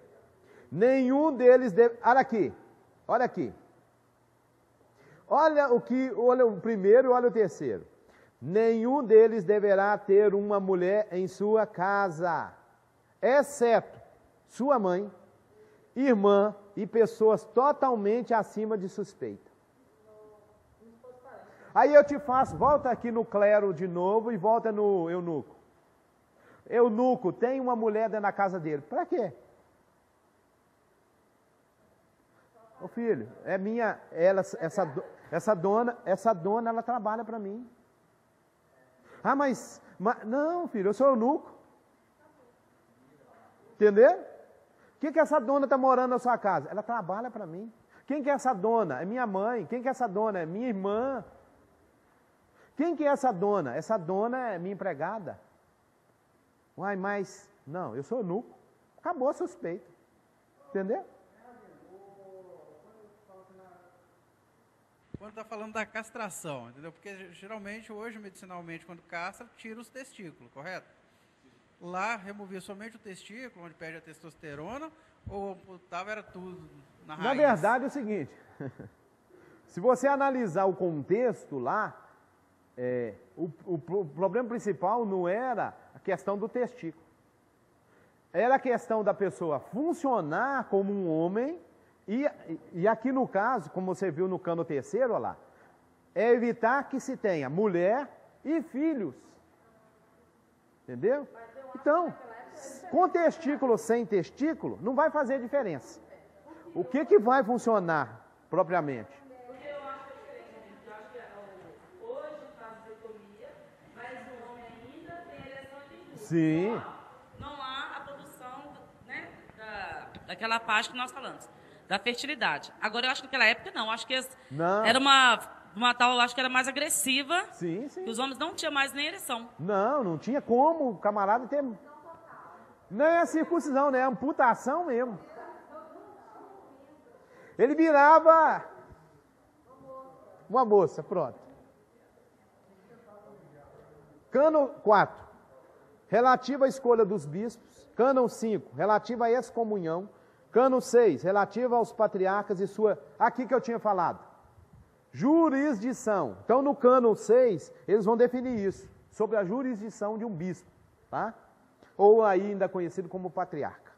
Nenhum deles deve... Olha aqui, olha aqui. Olha o primeiro e olha o terceiro. Nenhum deles deverá ter uma mulher em sua casa, exceto sua mãe, irmã e pessoas totalmente acima de suspeita. Aí eu te faço, volta aqui no clero de novo e volta no eunuco. Eunuco tem uma mulher dentro da casa dele. Para quê? Ô filho, é minha, essa dona ela trabalha para mim. Ah, mas não, filho, eu sou eunuco. Entendeu? O que essa dona está morando na sua casa? Ela trabalha para mim. Quem que é essa dona? É minha mãe. Quem que é essa dona? É minha irmã. Quem que é essa dona? Essa dona é minha empregada. Uai, mas... Não, eu sou eunuco. Acabou a suspeita. Entendeu? Quando está falando da castração, entendeu? Porque geralmente hoje, medicinalmente, quando castra, tira os testículos, correto? Lá removia somente o testículo, onde perde a testosterona, ou amputava era tudo na raiz? Na verdade é o seguinte, se você analisar o contexto lá, o problema principal não era a questão do testículo. Era a questão da pessoa funcionar como um homem, e aqui no caso, como você viu no cano terceiro, olha lá, é evitar que se tenha mulher e filhos. Entendeu? Então, com testículo ou sem testículo, não vai fazer diferença. O que vai funcionar propriamente? Sim. Não há a produção, né, daquela parte que nós falamos, da fertilidade. Agora, eu acho que naquela época não. Acho que era uma tal, eu acho que era mais agressiva. Sim, sim. Que os homens não tinham mais nem ereção. Não tinha como o camarada ter... Não é a circuncisão, né? É a amputação mesmo. Ele virava uma moça, pronto. Cano 4. Relativo à escolha dos bispos, Cânon 5, relativo à excomunhão. Cânon 6, relativo aos patriarcas e sua... Aqui que eu tinha falado. Jurisdição. Então, no cânon 6, eles vão definir isso, sobre a jurisdição de um bispo, tá? Ou ainda conhecido como patriarca.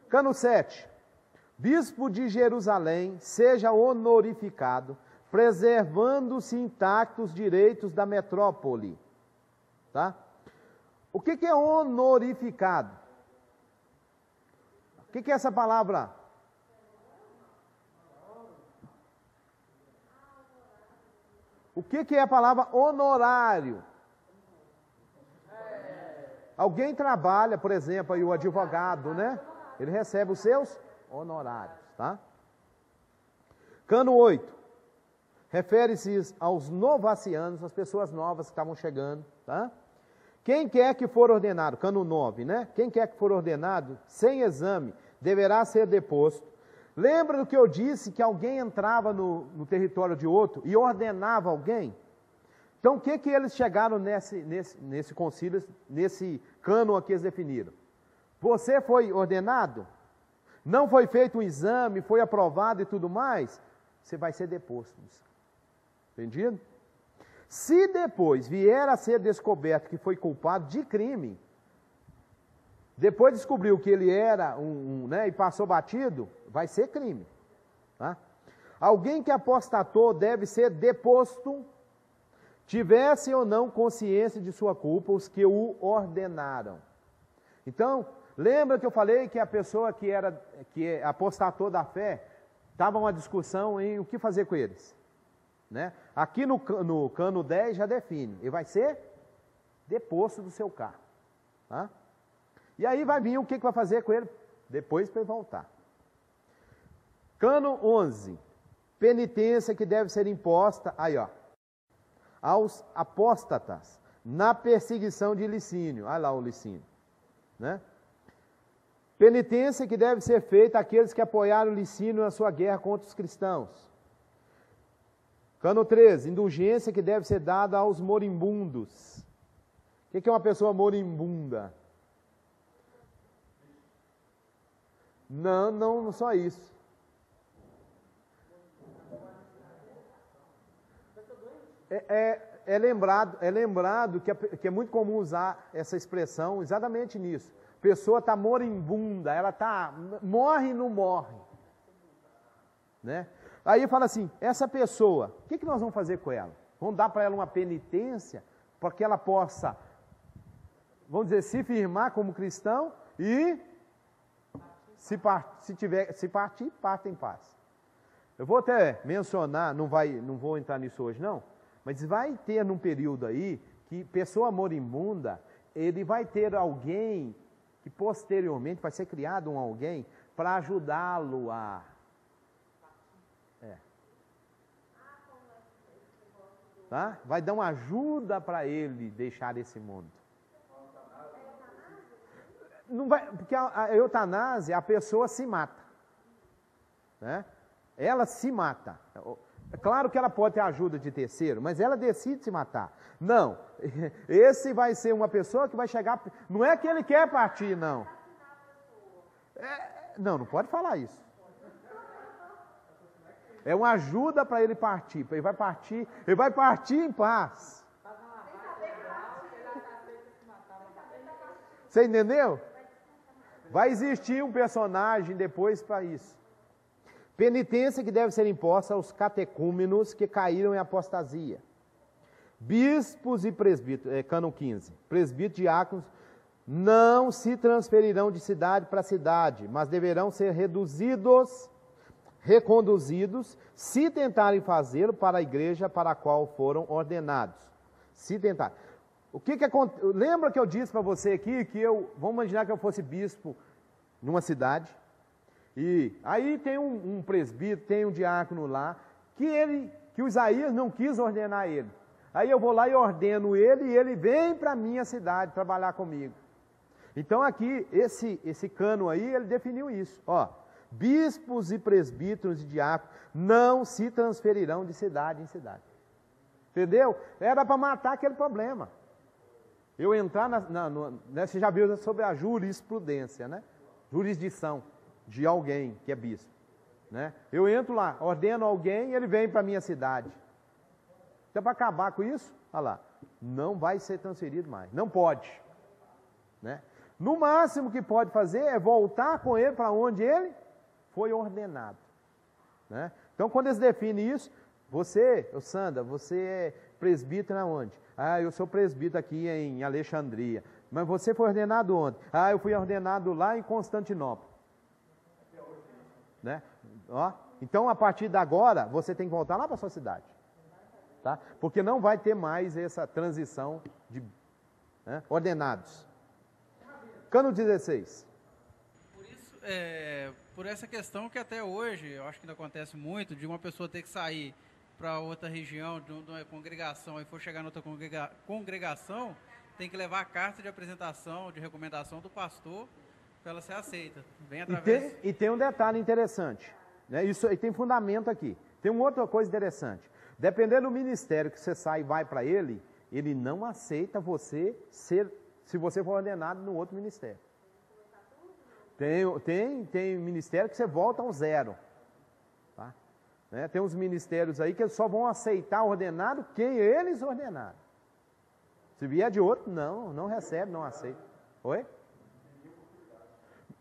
Cânon 7. Bispo de Jerusalém seja honorificado, preservando-se intactos os direitos da metrópole. Tá? O que é honorificado? O que é essa palavra? O que é a palavra honorário? Alguém trabalha, por exemplo, aí o advogado, né? Ele recebe os seus honorários, tá? Cânon 8. Refere-se aos novacianos, as pessoas novas que estavam chegando, tá? Quem quer que for ordenado, cânon 9, né? Quem quer que for ordenado, sem exame, deverá ser deposto. Lembra do que eu disse, que alguém entrava no território de outro e ordenava alguém? Então, o que eles chegaram nesse concílio, nesse cânon aqui eles definiram? Você foi ordenado? Não foi feito um exame, foi aprovado e tudo mais? Você vai ser deposto. Entendido? Se depois vier a ser descoberto que foi culpado de crime, depois descobriu que ele era né, e passou batido, vai ser crime. Tá? Alguém que apostatou deve ser deposto, tivesse ou não consciência de sua culpa os que o ordenaram. Então, lembra que eu falei que a pessoa que apostatou da fé, estava uma discussão em o que fazer com eles. Né? Aqui no cano 10 já define, ele vai ser deposto do seu cargo. Tá? E aí vai vir o que vai fazer com ele? Depois para ele voltar. Cano 11, penitência que deve ser imposta, aí ó, aos apóstatas, na perseguição de Licínio. Olha lá o Licínio. Né? Penitência que deve ser feita àqueles que apoiaram Licínio na sua guerra contra os cristãos. Cano 13, indulgência que deve ser dada aos moribundos. O que é uma pessoa moribunda? Não só isso. É lembrado que é muito comum usar essa expressão exatamente nisso. A pessoa está moribunda, ela morre e não morre. Né? Aí fala assim, essa pessoa, o que nós vamos fazer com ela? Vamos dar para ela uma penitência, para que ela possa, vamos dizer, se firmar como cristão e se partir, parte em paz. Eu vou até mencionar, não vou entrar nisso hoje não, mas vai ter num período aí, que pessoa moribunda, ele vai ter alguém que posteriormente vai ser criado alguém para ajudá-lo a... Tá? Vai dar uma ajuda para ele deixar esse mundo. Não vai, porque a eutanásia, a pessoa se mata. Né? Ela se mata. É claro que ela pode ter ajuda de terceiro, mas ela decide se matar. Não, esse vai ser uma pessoa que vai chegar... Não é que ele quer partir, não. Não pode falar isso. É uma ajuda para ele partir. Ele vai partir em paz. Você entendeu? Vai existir um personagem depois para isso. Penitência que deve ser imposta aos catecúmenos que caíram em apostasia. Bispos e presbíteros, cânon 15. Presbíteros e diáconos não se transferirão de cidade para cidade, mas deverão ser reconduzidos, se tentarem fazê-lo para a igreja para a qual foram ordenados. Se tentar. O que acontece? Lembra que eu disse para você aqui que vamos imaginar que eu fosse bispo numa cidade, e aí tem um presbítero, tem um diácono lá, que o Isaías não quis ordenar ele. Aí eu vou lá e ordeno ele, e ele vem para a minha cidade trabalhar comigo. Então aqui, esse cano aí, ele definiu isso, ó. Bispos e presbíteros e diáconos não se transferirão de cidade em cidade. Entendeu? Era para matar aquele problema. eu entrar né, você já viu sobre a jurisprudência, né? Jurisdição de alguém que é bispo, né? Eu entro lá, ordeno alguém e ele vem para a minha cidade. Então, para acabar com isso, olha lá, não vai ser transferido mais, não pode, né? No máximo que pode fazer é voltar com ele para onde ele foi ordenado, né? Então, quando eles definem isso, você, Sandra, você é presbítero aonde? Ah, eu sou presbítero aqui em Alexandria. Mas você foi ordenado onde? Ah, eu fui ordenado lá em Constantinopla. Né? Ó, então, a partir de agora, você tem que voltar lá para a sua cidade. Tá? Porque não vai ter mais essa transição de ordenados. Cano 16. Por isso, por essa questão que até hoje, eu acho que ainda acontece muito, de uma pessoa ter que sair para outra região, de uma congregação, e for chegar em outra congregação, tem que levar a carta de apresentação, de recomendação do pastor, para ela ser aceita. Vem através... E tem um detalhe interessante, né? Isso aí tem fundamento aqui. Tem uma outra coisa interessante. Dependendo do ministério que você sai e vai para ele não aceita você se você for ordenado no outro ministério. Tem ministério que você volta ao zero. Tá? Né? Tem uns ministérios aí que eles só vão aceitar ordenado quem eles ordenaram. Se vier de outro, não recebe, não aceita. Oi?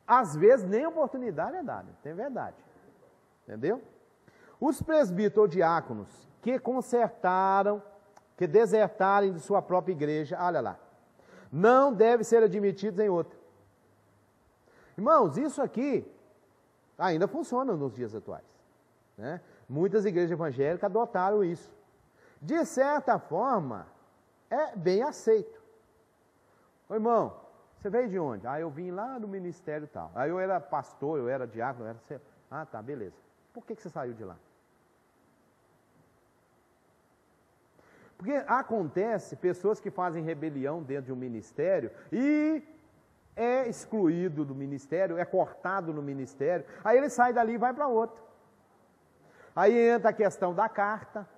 Às vezes nem oportunidade é dada, tem verdade. Entendeu? Os presbíteros ou diáconos que que desertarem de sua própria igreja, olha lá, não devem ser admitidos em outra. Irmãos, isso aqui ainda funciona nos dias atuais, né? Muitas igrejas evangélicas adotaram isso. De certa forma, é bem aceito. Ô, irmão, você veio de onde? Ah, eu vim lá do ministério tal. Aí eu era pastor, eu era diácono, eu era... Ah, tá, beleza. Por que você saiu de lá? Porque acontece pessoas que fazem rebelião dentro de um ministério e é excluído do ministério, é cortado no ministério, aí ele sai dali e vai para outro. Aí entra a questão da carta.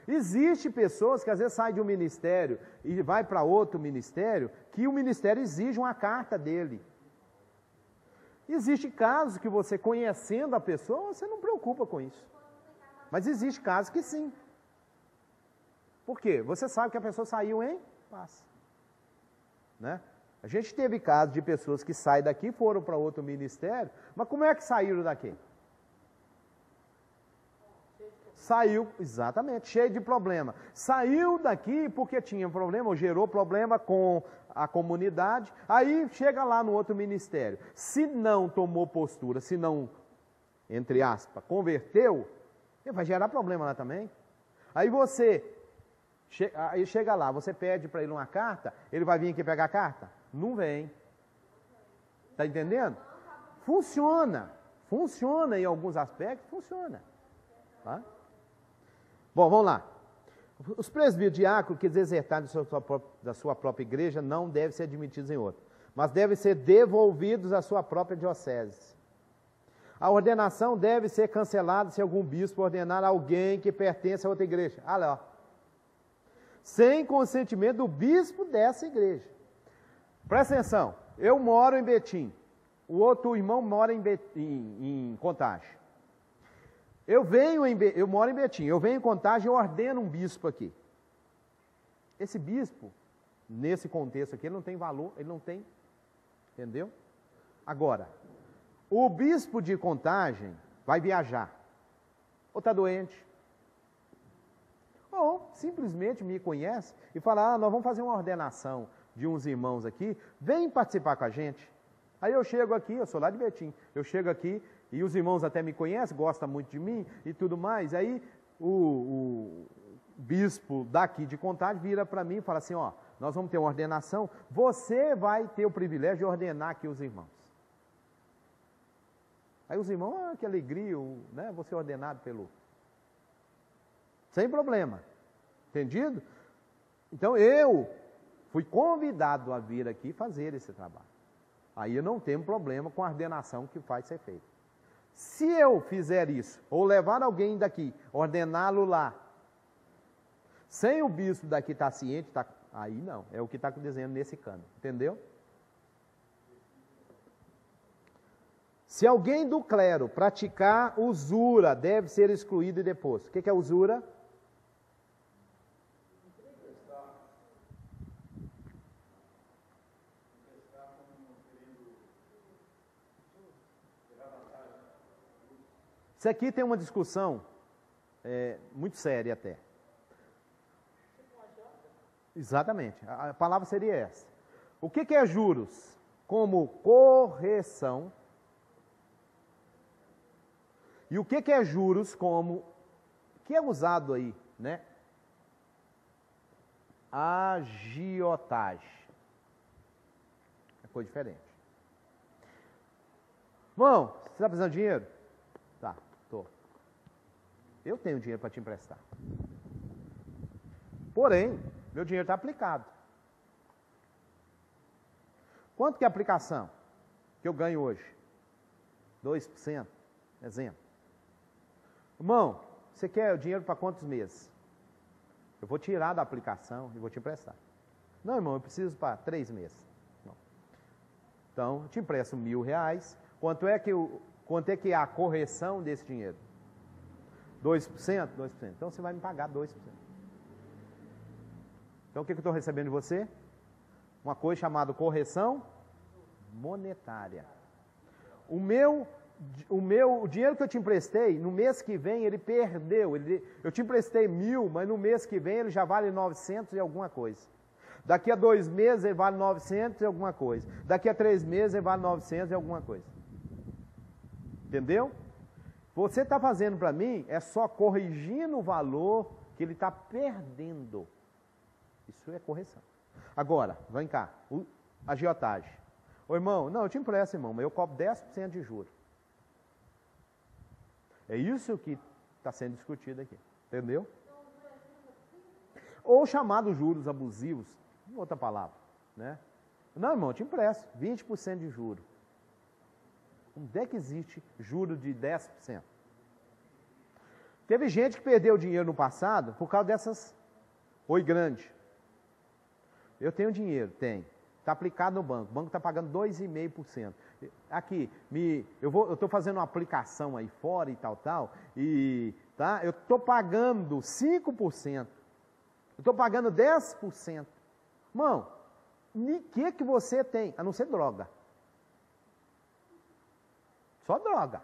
Existem pessoas que às vezes saem de um ministério e vai para outro ministério, que o ministério exige uma carta dele. Existem casos que você, conhecendo a pessoa, você não preocupa com isso. Mas existe casos que sim. Por quê? Você sabe que a pessoa saiu em paz. Né? A gente teve casos de pessoas que saem daqui e foram para outro ministério, mas como é que saíram daqui? Saiu, exatamente, cheio de problema. Saiu daqui porque tinha problema, ou gerou problema com a comunidade, aí chega lá no outro ministério. Se não tomou postura, se não, entre aspas, converteu, vai gerar problema lá também. Aí aí chega lá, você pede para ele uma carta, ele vai vir aqui pegar a carta? Não vem. Está entendendo? Funciona em alguns aspectos, funciona. Tá? Bom, vamos lá. Os presbíteros diáconos que desertarem da sua própria igreja não devem ser admitidos em outra, mas devem ser devolvidos à sua própria diocese. A ordenação deve ser cancelada se algum bispo ordenar alguém que pertence a outra igreja. Olha lá. Sem consentimento do bispo dessa igreja. Presta atenção, eu moro em Betim, o outro irmão mora em Contagem. Eu moro em Betim, eu venho em Contagem e eu ordeno um bispo aqui. Esse bispo, nesse contexto aqui, ele não tem valor, ele não tem, entendeu? Agora, o bispo de Contagem vai viajar, ou está doente, ou simplesmente me conhece e fala, nós vamos fazer uma ordenação de uns irmãos aqui, vem participar com a gente. Aí eu chego aqui, eu sou lá de Betim, eu chego aqui e os irmãos até me conhecem, gostam muito de mim e tudo mais. Aí o bispo daqui de Contagem vira para mim e fala assim, nós vamos ter uma ordenação, você vai ter o privilégio de ordenar aqui os irmãos. Aí os irmãos, que alegria, né? Vou ser ordenado pelo... Sem problema, entendido? Então eu fui convidado a vir aqui fazer esse trabalho. Aí eu não tenho problema com a ordenação que vai ser feita. Se eu fizer isso, ou levar alguém daqui, ordená-lo lá, sem o bispo daqui estar ciente, estar Aí não, é o que está dizendo nesse cano, entendeu? Se alguém do clero praticar usura, deve ser excluído e deposto. O que é usura? Isso aqui tem uma discussão muito séria até. Exatamente, a palavra seria essa. O que é juros? Como correção. E o que é juros como, que é usado aí, né? Agiotagem. É coisa diferente. Irmão, você está precisando de dinheiro? Tá, tô. Eu tenho dinheiro para te emprestar. Porém, meu dinheiro está aplicado. Quanto que é a aplicação que eu ganho hoje? 2%, exemplo. Irmão, você quer o dinheiro para quantos meses? Eu vou tirar da aplicação e vou te emprestar. Não, irmão, eu preciso para 3 meses. Não. Então, eu te empresto R$1.000. Quanto é que é a correção desse dinheiro? 2%? 2%. Então, você vai me pagar 2%. Então, o que eu estou recebendo de você? Uma coisa chamada correção monetária. O dinheiro que eu te emprestei, no mês que vem, ele perdeu. Eu te emprestei 1.000, mas no mês que vem ele já vale 900 e alguma coisa. Daqui a 2 meses ele vale 900 e alguma coisa. Daqui a 3 meses ele vale 900 e alguma coisa. Entendeu? Você está fazendo para mim, é só corrigindo o valor que ele está perdendo. Isso é correção. Agora, vem cá, agiotagem. Ô irmão, não, eu te empresto, irmão, mas eu cobro 10% de juros. É isso que está sendo discutido aqui, entendeu? Ou chamados juros abusivos, outra palavra, né? Não, irmão, eu te empresto, 20% de juros. Onde é que existe juro de 10%? Teve gente que perdeu dinheiro no passado por causa dessas oi grande. Eu tenho dinheiro, tem. Está aplicado no banco. O banco está pagando 2,5%. Aqui, eu estou fazendo uma aplicação aí fora e tal, tá? Eu estou pagando 5%. Eu estou pagando 10%. Irmão, o que você tem? A não ser droga. Só droga.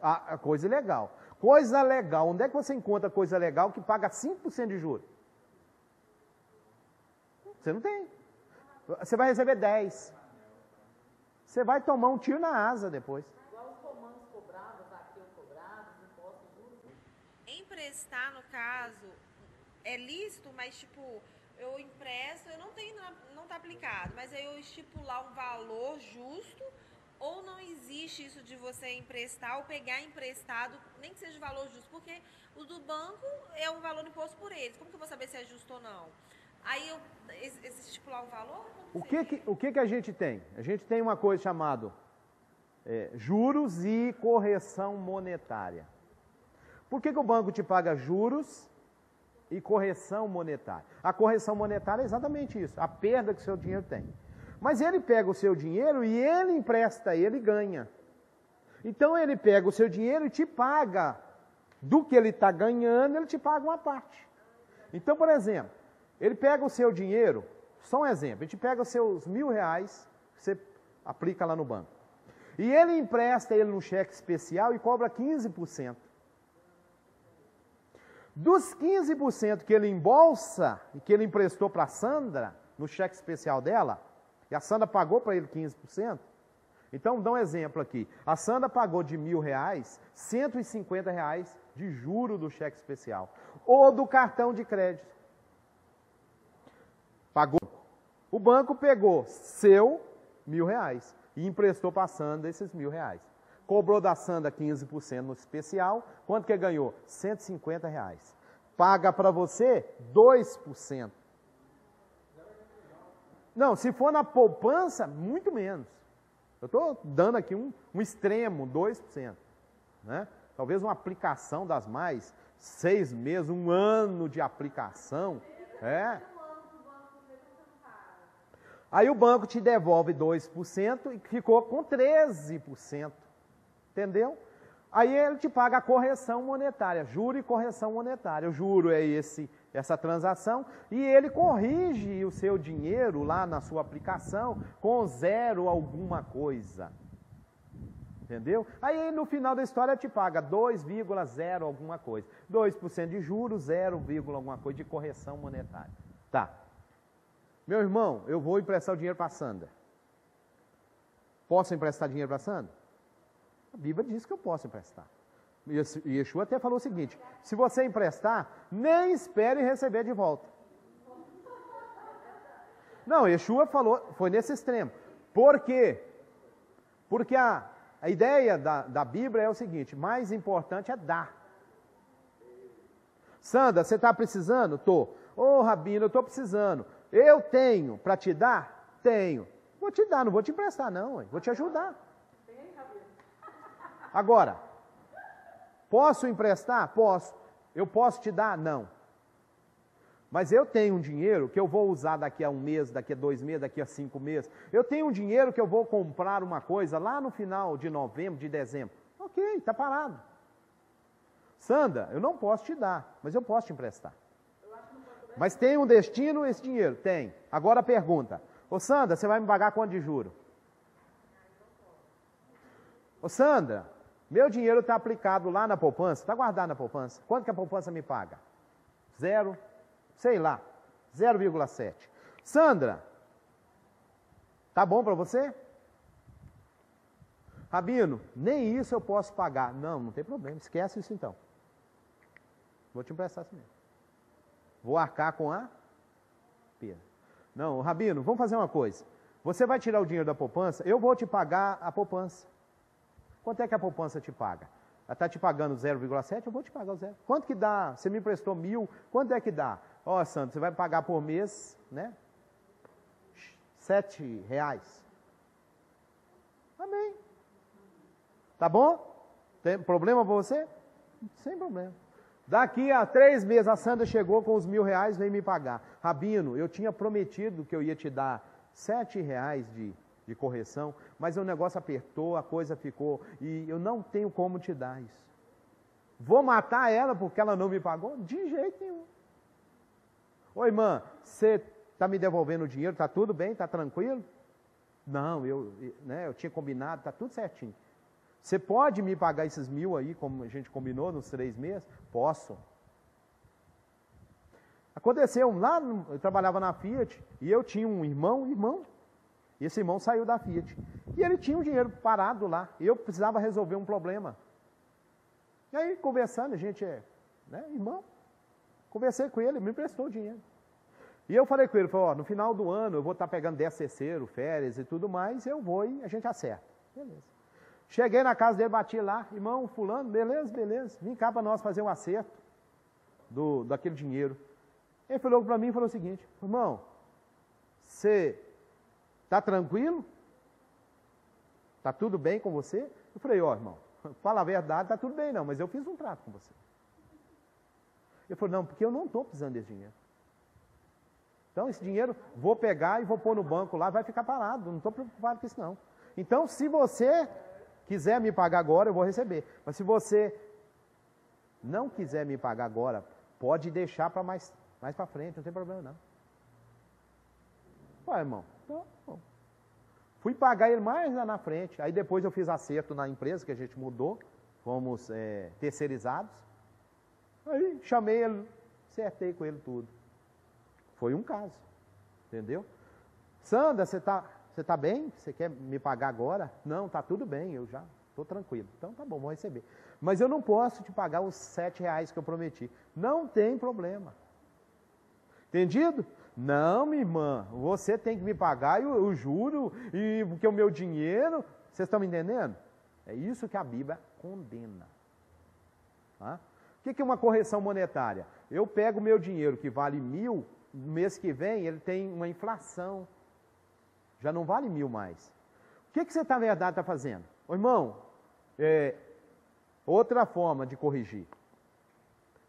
A coisa legal. Coisa legal. Onde é que você encontra coisa legal que paga 5% de juros? Você não tem. Você vai receber 10. Você vai tomar um tiro na asa depois. Igual os romanos cobravam, Zaqueu cobravam, impostos, juros. Emprestar, no caso, é lícito, mas tipo, eu empresto, eu não está aplicado, mas aí eu estipular um valor justo, ou não existe isso de você emprestar ou pegar emprestado, nem que seja valor justo, porque o do banco é um valor imposto por eles. Como que eu vou saber se é justo ou não? Aí eu estipular um valor? O que a gente tem? A gente tem uma coisa chamada juros e correção monetária. Por que o banco te paga juros e correção monetária? A correção monetária é exatamente isso, a perda que o seu dinheiro tem. Mas ele pega o seu dinheiro e ele empresta, ele ganha. Então ele pega o seu dinheiro e te paga. Do que ele está ganhando, ele te paga uma parte. Então, por exemplo, ele pega o seu dinheiro, só um exemplo, ele te pega os seus R$1.000, você aplica lá no banco. E ele empresta ele num cheque especial e cobra 15%. Dos 15% que ele embolsa e que ele emprestou para a Sandra, no cheque especial dela, e a Sandra pagou para ele 15%, então dá um exemplo aqui. A Sandra pagou de R$1.000, R$150 de juro do cheque especial, ou do cartão de crédito. Pagou. O banco pegou seu R$1.000 e emprestou para a Sandra esses R$1.000. Cobrou da Sandra 15% no especial. Quanto que ganhou? R$150. Paga para você 2%. Não, se for na poupança, muito menos. Eu estou dando aqui um extremo, 2%. Né? Talvez uma aplicação das mais, 6 meses, 1 ano de aplicação. Aí o banco te devolve 2% e ficou com 13%. Entendeu? Aí ele te paga a correção monetária, juro e correção monetária. O juro é essa transação e ele corrige o seu dinheiro lá na sua aplicação com 0 alguma coisa. Entendeu? Aí no final da história te paga 2,0 alguma coisa. 2% de juros, 0, alguma coisa de correção monetária. Tá. Meu irmão, eu vou emprestar o dinheiro para a Sandra. Posso emprestar dinheiro para a Sandra? A Bíblia diz que eu posso emprestar. E Yeshua até falou o seguinte: se você emprestar, nem espere receber de volta. Não, Yeshua falou, foi nesse extremo. Por quê? Porque a ideia da Bíblia é o seguinte: mais importante é dar. Sandra, você está precisando? Estou. Ô, Rabino, eu estou precisando. Eu tenho para te dar? Tenho. Vou te dar, não vou te emprestar não, vou te ajudar. Agora, posso emprestar? Posso. Eu posso te dar? Não. Mas eu tenho um dinheiro que eu vou usar daqui a 1 mês, daqui a 2 meses, daqui a 5 meses. Eu tenho um dinheiro que eu vou comprar uma coisa lá no final de novembro, de dezembro. Ok, está parado. Sandra, eu não posso te dar, mas eu posso te emprestar. Mas tem um destino esse dinheiro? Tem. Agora a pergunta: ô Sandra, você vai me pagar quanto de juro? Ô Sandra, meu dinheiro está aplicado lá na poupança, está guardado na poupança. Quanto que a poupança me paga? 0, sei lá, 0,7. Sandra, tá bom para você? Rabino, nem isso eu posso pagar. Não, não tem problema, esquece isso então. Vou te emprestar assim mesmo. Vou arcar com a perda. Não, Rabino, vamos fazer uma coisa. Você vai tirar o dinheiro da poupança, eu vou te pagar a poupança. Quanto é que a poupança te paga? Ela está te pagando 0,7, eu vou te pagar o 0. Quanto que dá? Você me emprestou 1.000, quanto é que dá? Ó, Sandro, você vai pagar por mês, né? R$7. Amém. Tá bom? Tem problema para você? Sem problema. Daqui a 3 meses a Sandra chegou com os R$1.000, veio me pagar. Rabino, eu tinha prometido que eu ia te dar R$7 de correção, mas o negócio apertou, a coisa ficou, e eu não tenho como te dar isso. Vou matar ela porque ela não me pagou? De jeito nenhum. Ô irmã, você está me devolvendo o dinheiro, está tudo bem, está tranquilo? Não, eu tinha combinado, está tudo certinho. Você pode me pagar esses 1.000 aí, como a gente combinou nos 3 meses? Posso. Aconteceu, lá eu trabalhava na Fiat, e eu tinha um irmão, e esse irmão saiu da Fiat. E ele tinha um dinheiro parado lá, e eu precisava resolver um problema. E aí, conversando, a gente irmão, conversei com ele, me emprestou o dinheiro. E eu falei com ele, ó, no final do ano eu vou estar pegando 10º, férias e tudo mais, eu vou e a gente acerta. Beleza. Cheguei na casa dele, bati lá, irmão, fulano, beleza, vim cá para nós fazer um acerto daquele dinheiro. Ele falou para mim e falou o seguinte: irmão, você está tranquilo? Está tudo bem com você? Eu falei, ó, irmão, fala a verdade, está tudo bem não, mas eu fiz um trato com você. Ele falou, não, porque eu não estou precisando desse dinheiro. Então esse dinheiro vou pegar e vou pôr no banco lá, vai ficar parado, não estou preocupado com isso não. Então se você quiser me pagar agora, eu vou receber. Mas se você não quiser me pagar agora, pode deixar para mais para frente, não tem problema não. Ué, irmão, então, bom. Fui pagar ele mais lá na frente. Aí depois eu fiz acerto na empresa, que a gente mudou, fomos terceirizados. Aí chamei ele, acertei com ele tudo. Foi um caso, entendeu? Sandra, você tá bem? Você quer me pagar agora? Não, tá tudo bem, eu já estou tranquilo. Então tá bom, vou receber. Mas eu não posso te pagar os R$7 que eu prometi. Não tem problema. Entendido? Não, minha irmã, você tem que me pagar o juro, e porque o meu dinheiro, vocês estão me entendendo? É isso que a Bíblia condena. Tá? O que é uma correção monetária? Eu pego o meu dinheiro que vale 1.000, no mês que vem ele tem uma inflação, já não vale 1.000 mais. O que você na verdade está fazendo? Ô, irmão, outra forma de corrigir.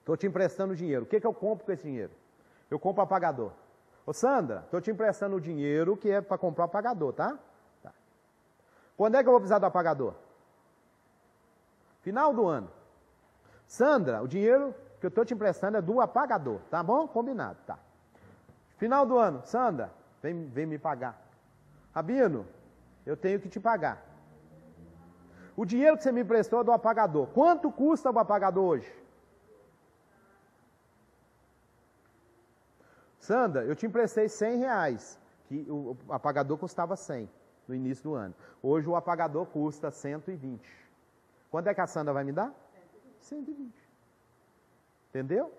Estou te emprestando dinheiro, o que eu compro com esse dinheiro? Eu compro apagador. Ô Sandra, estou te emprestando o dinheiro que é para comprar o apagador, tá? Tá. Quando é que eu vou precisar do apagador? Final do ano. Sandra, o dinheiro que eu estou te emprestando é do apagador, tá bom? Combinado, tá. Final do ano, Sandra, vem me pagar. Rabino, eu tenho que te pagar. O dinheiro que você me emprestou é do apagador. Quanto custa o apagador hoje? Sandra, eu te emprestei R$100, que o apagador custava 100 no início do ano. Hoje o apagador custa 120. Quanto é que a Sandra vai me dar? 120. Entendeu?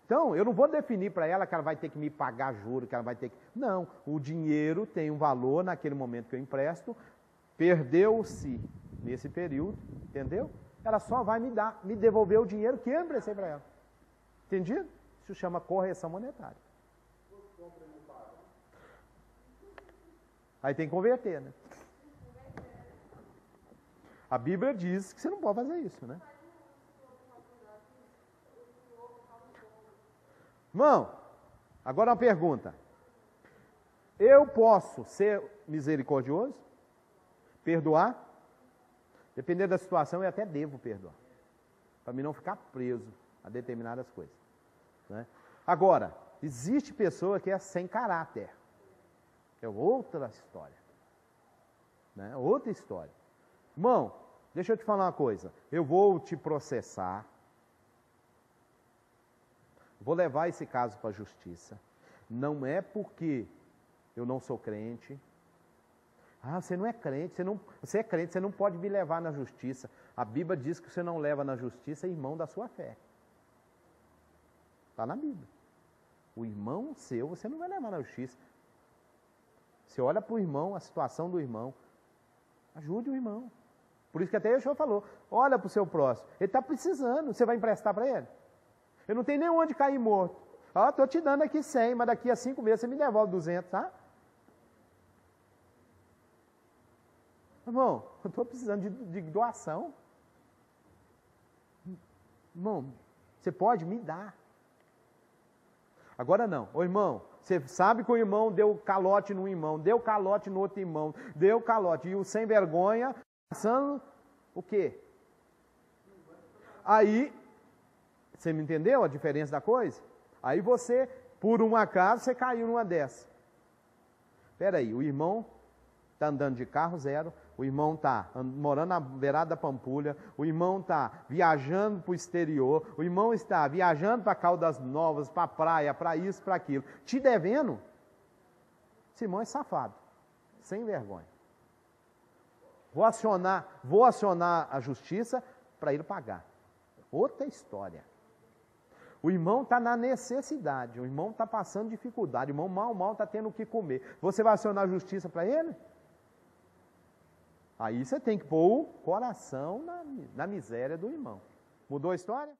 Então, eu não vou definir para ela que ela vai ter que me pagar juros, que ela vai ter que... Não, o dinheiro tem um valor naquele momento que eu empresto, perdeu-se nesse período, entendeu? Ela só vai me devolver o dinheiro que eu emprestei para ela. Entendido? Isso chama correção monetária. Aí tem que converter, né? A Bíblia diz que você não pode fazer isso, né? Irmão, agora uma pergunta. Eu posso ser misericordioso? Perdoar? Dependendo da situação, eu até devo perdoar. Para mim não ficar preso a determinadas coisas. Né? Agora, existe pessoa que é sem caráter. É outra história. Né? Outra história. Irmão, deixa eu te falar uma coisa. Eu vou te processar. Vou levar esse caso para a justiça. Não é porque eu não sou crente. Ah, você não é crente. Você é crente, você não pode me levar na justiça. A Bíblia diz que você não leva na justiça irmão da sua fé. Está na Bíblia. O irmão seu, você não vai levar na justiça. Você olha para o irmão, a situação do irmão. Ajude o irmão. Por isso que até o Senhor falou, olha para o seu próximo. Ele está precisando, você vai emprestar para ele? Eu não tenho nem onde cair morto. Ó, estou te dando aqui 100, mas daqui a 5 meses você me devolve 200, tá? Irmão, eu estou precisando de doação. Irmão, você pode me dar. Agora não. Ô irmão, você sabe que o irmão deu calote no irmão, deu calote no outro irmão, deu calote. E o sem vergonha, passando o quê? Aí, você me entendeu a diferença da coisa? Aí você, por um acaso, você caiu numa dessa. Espera aí, o irmão está andando de carro zero, o irmão está morando na beirada da Pampulha, o irmão está viajando para o exterior, o irmão está viajando para Caldas Novas, para a praia, para isso, para aquilo, te devendo. Esse irmão é safado, sem vergonha. Vou acionar a justiça para ele pagar. Outra história. O irmão está na necessidade, o irmão está passando dificuldade, o irmão mal está tendo o que comer. Você vai acionar a justiça para ele? Aí você tem que pôr o coração na miséria do irmão. Mudou a história?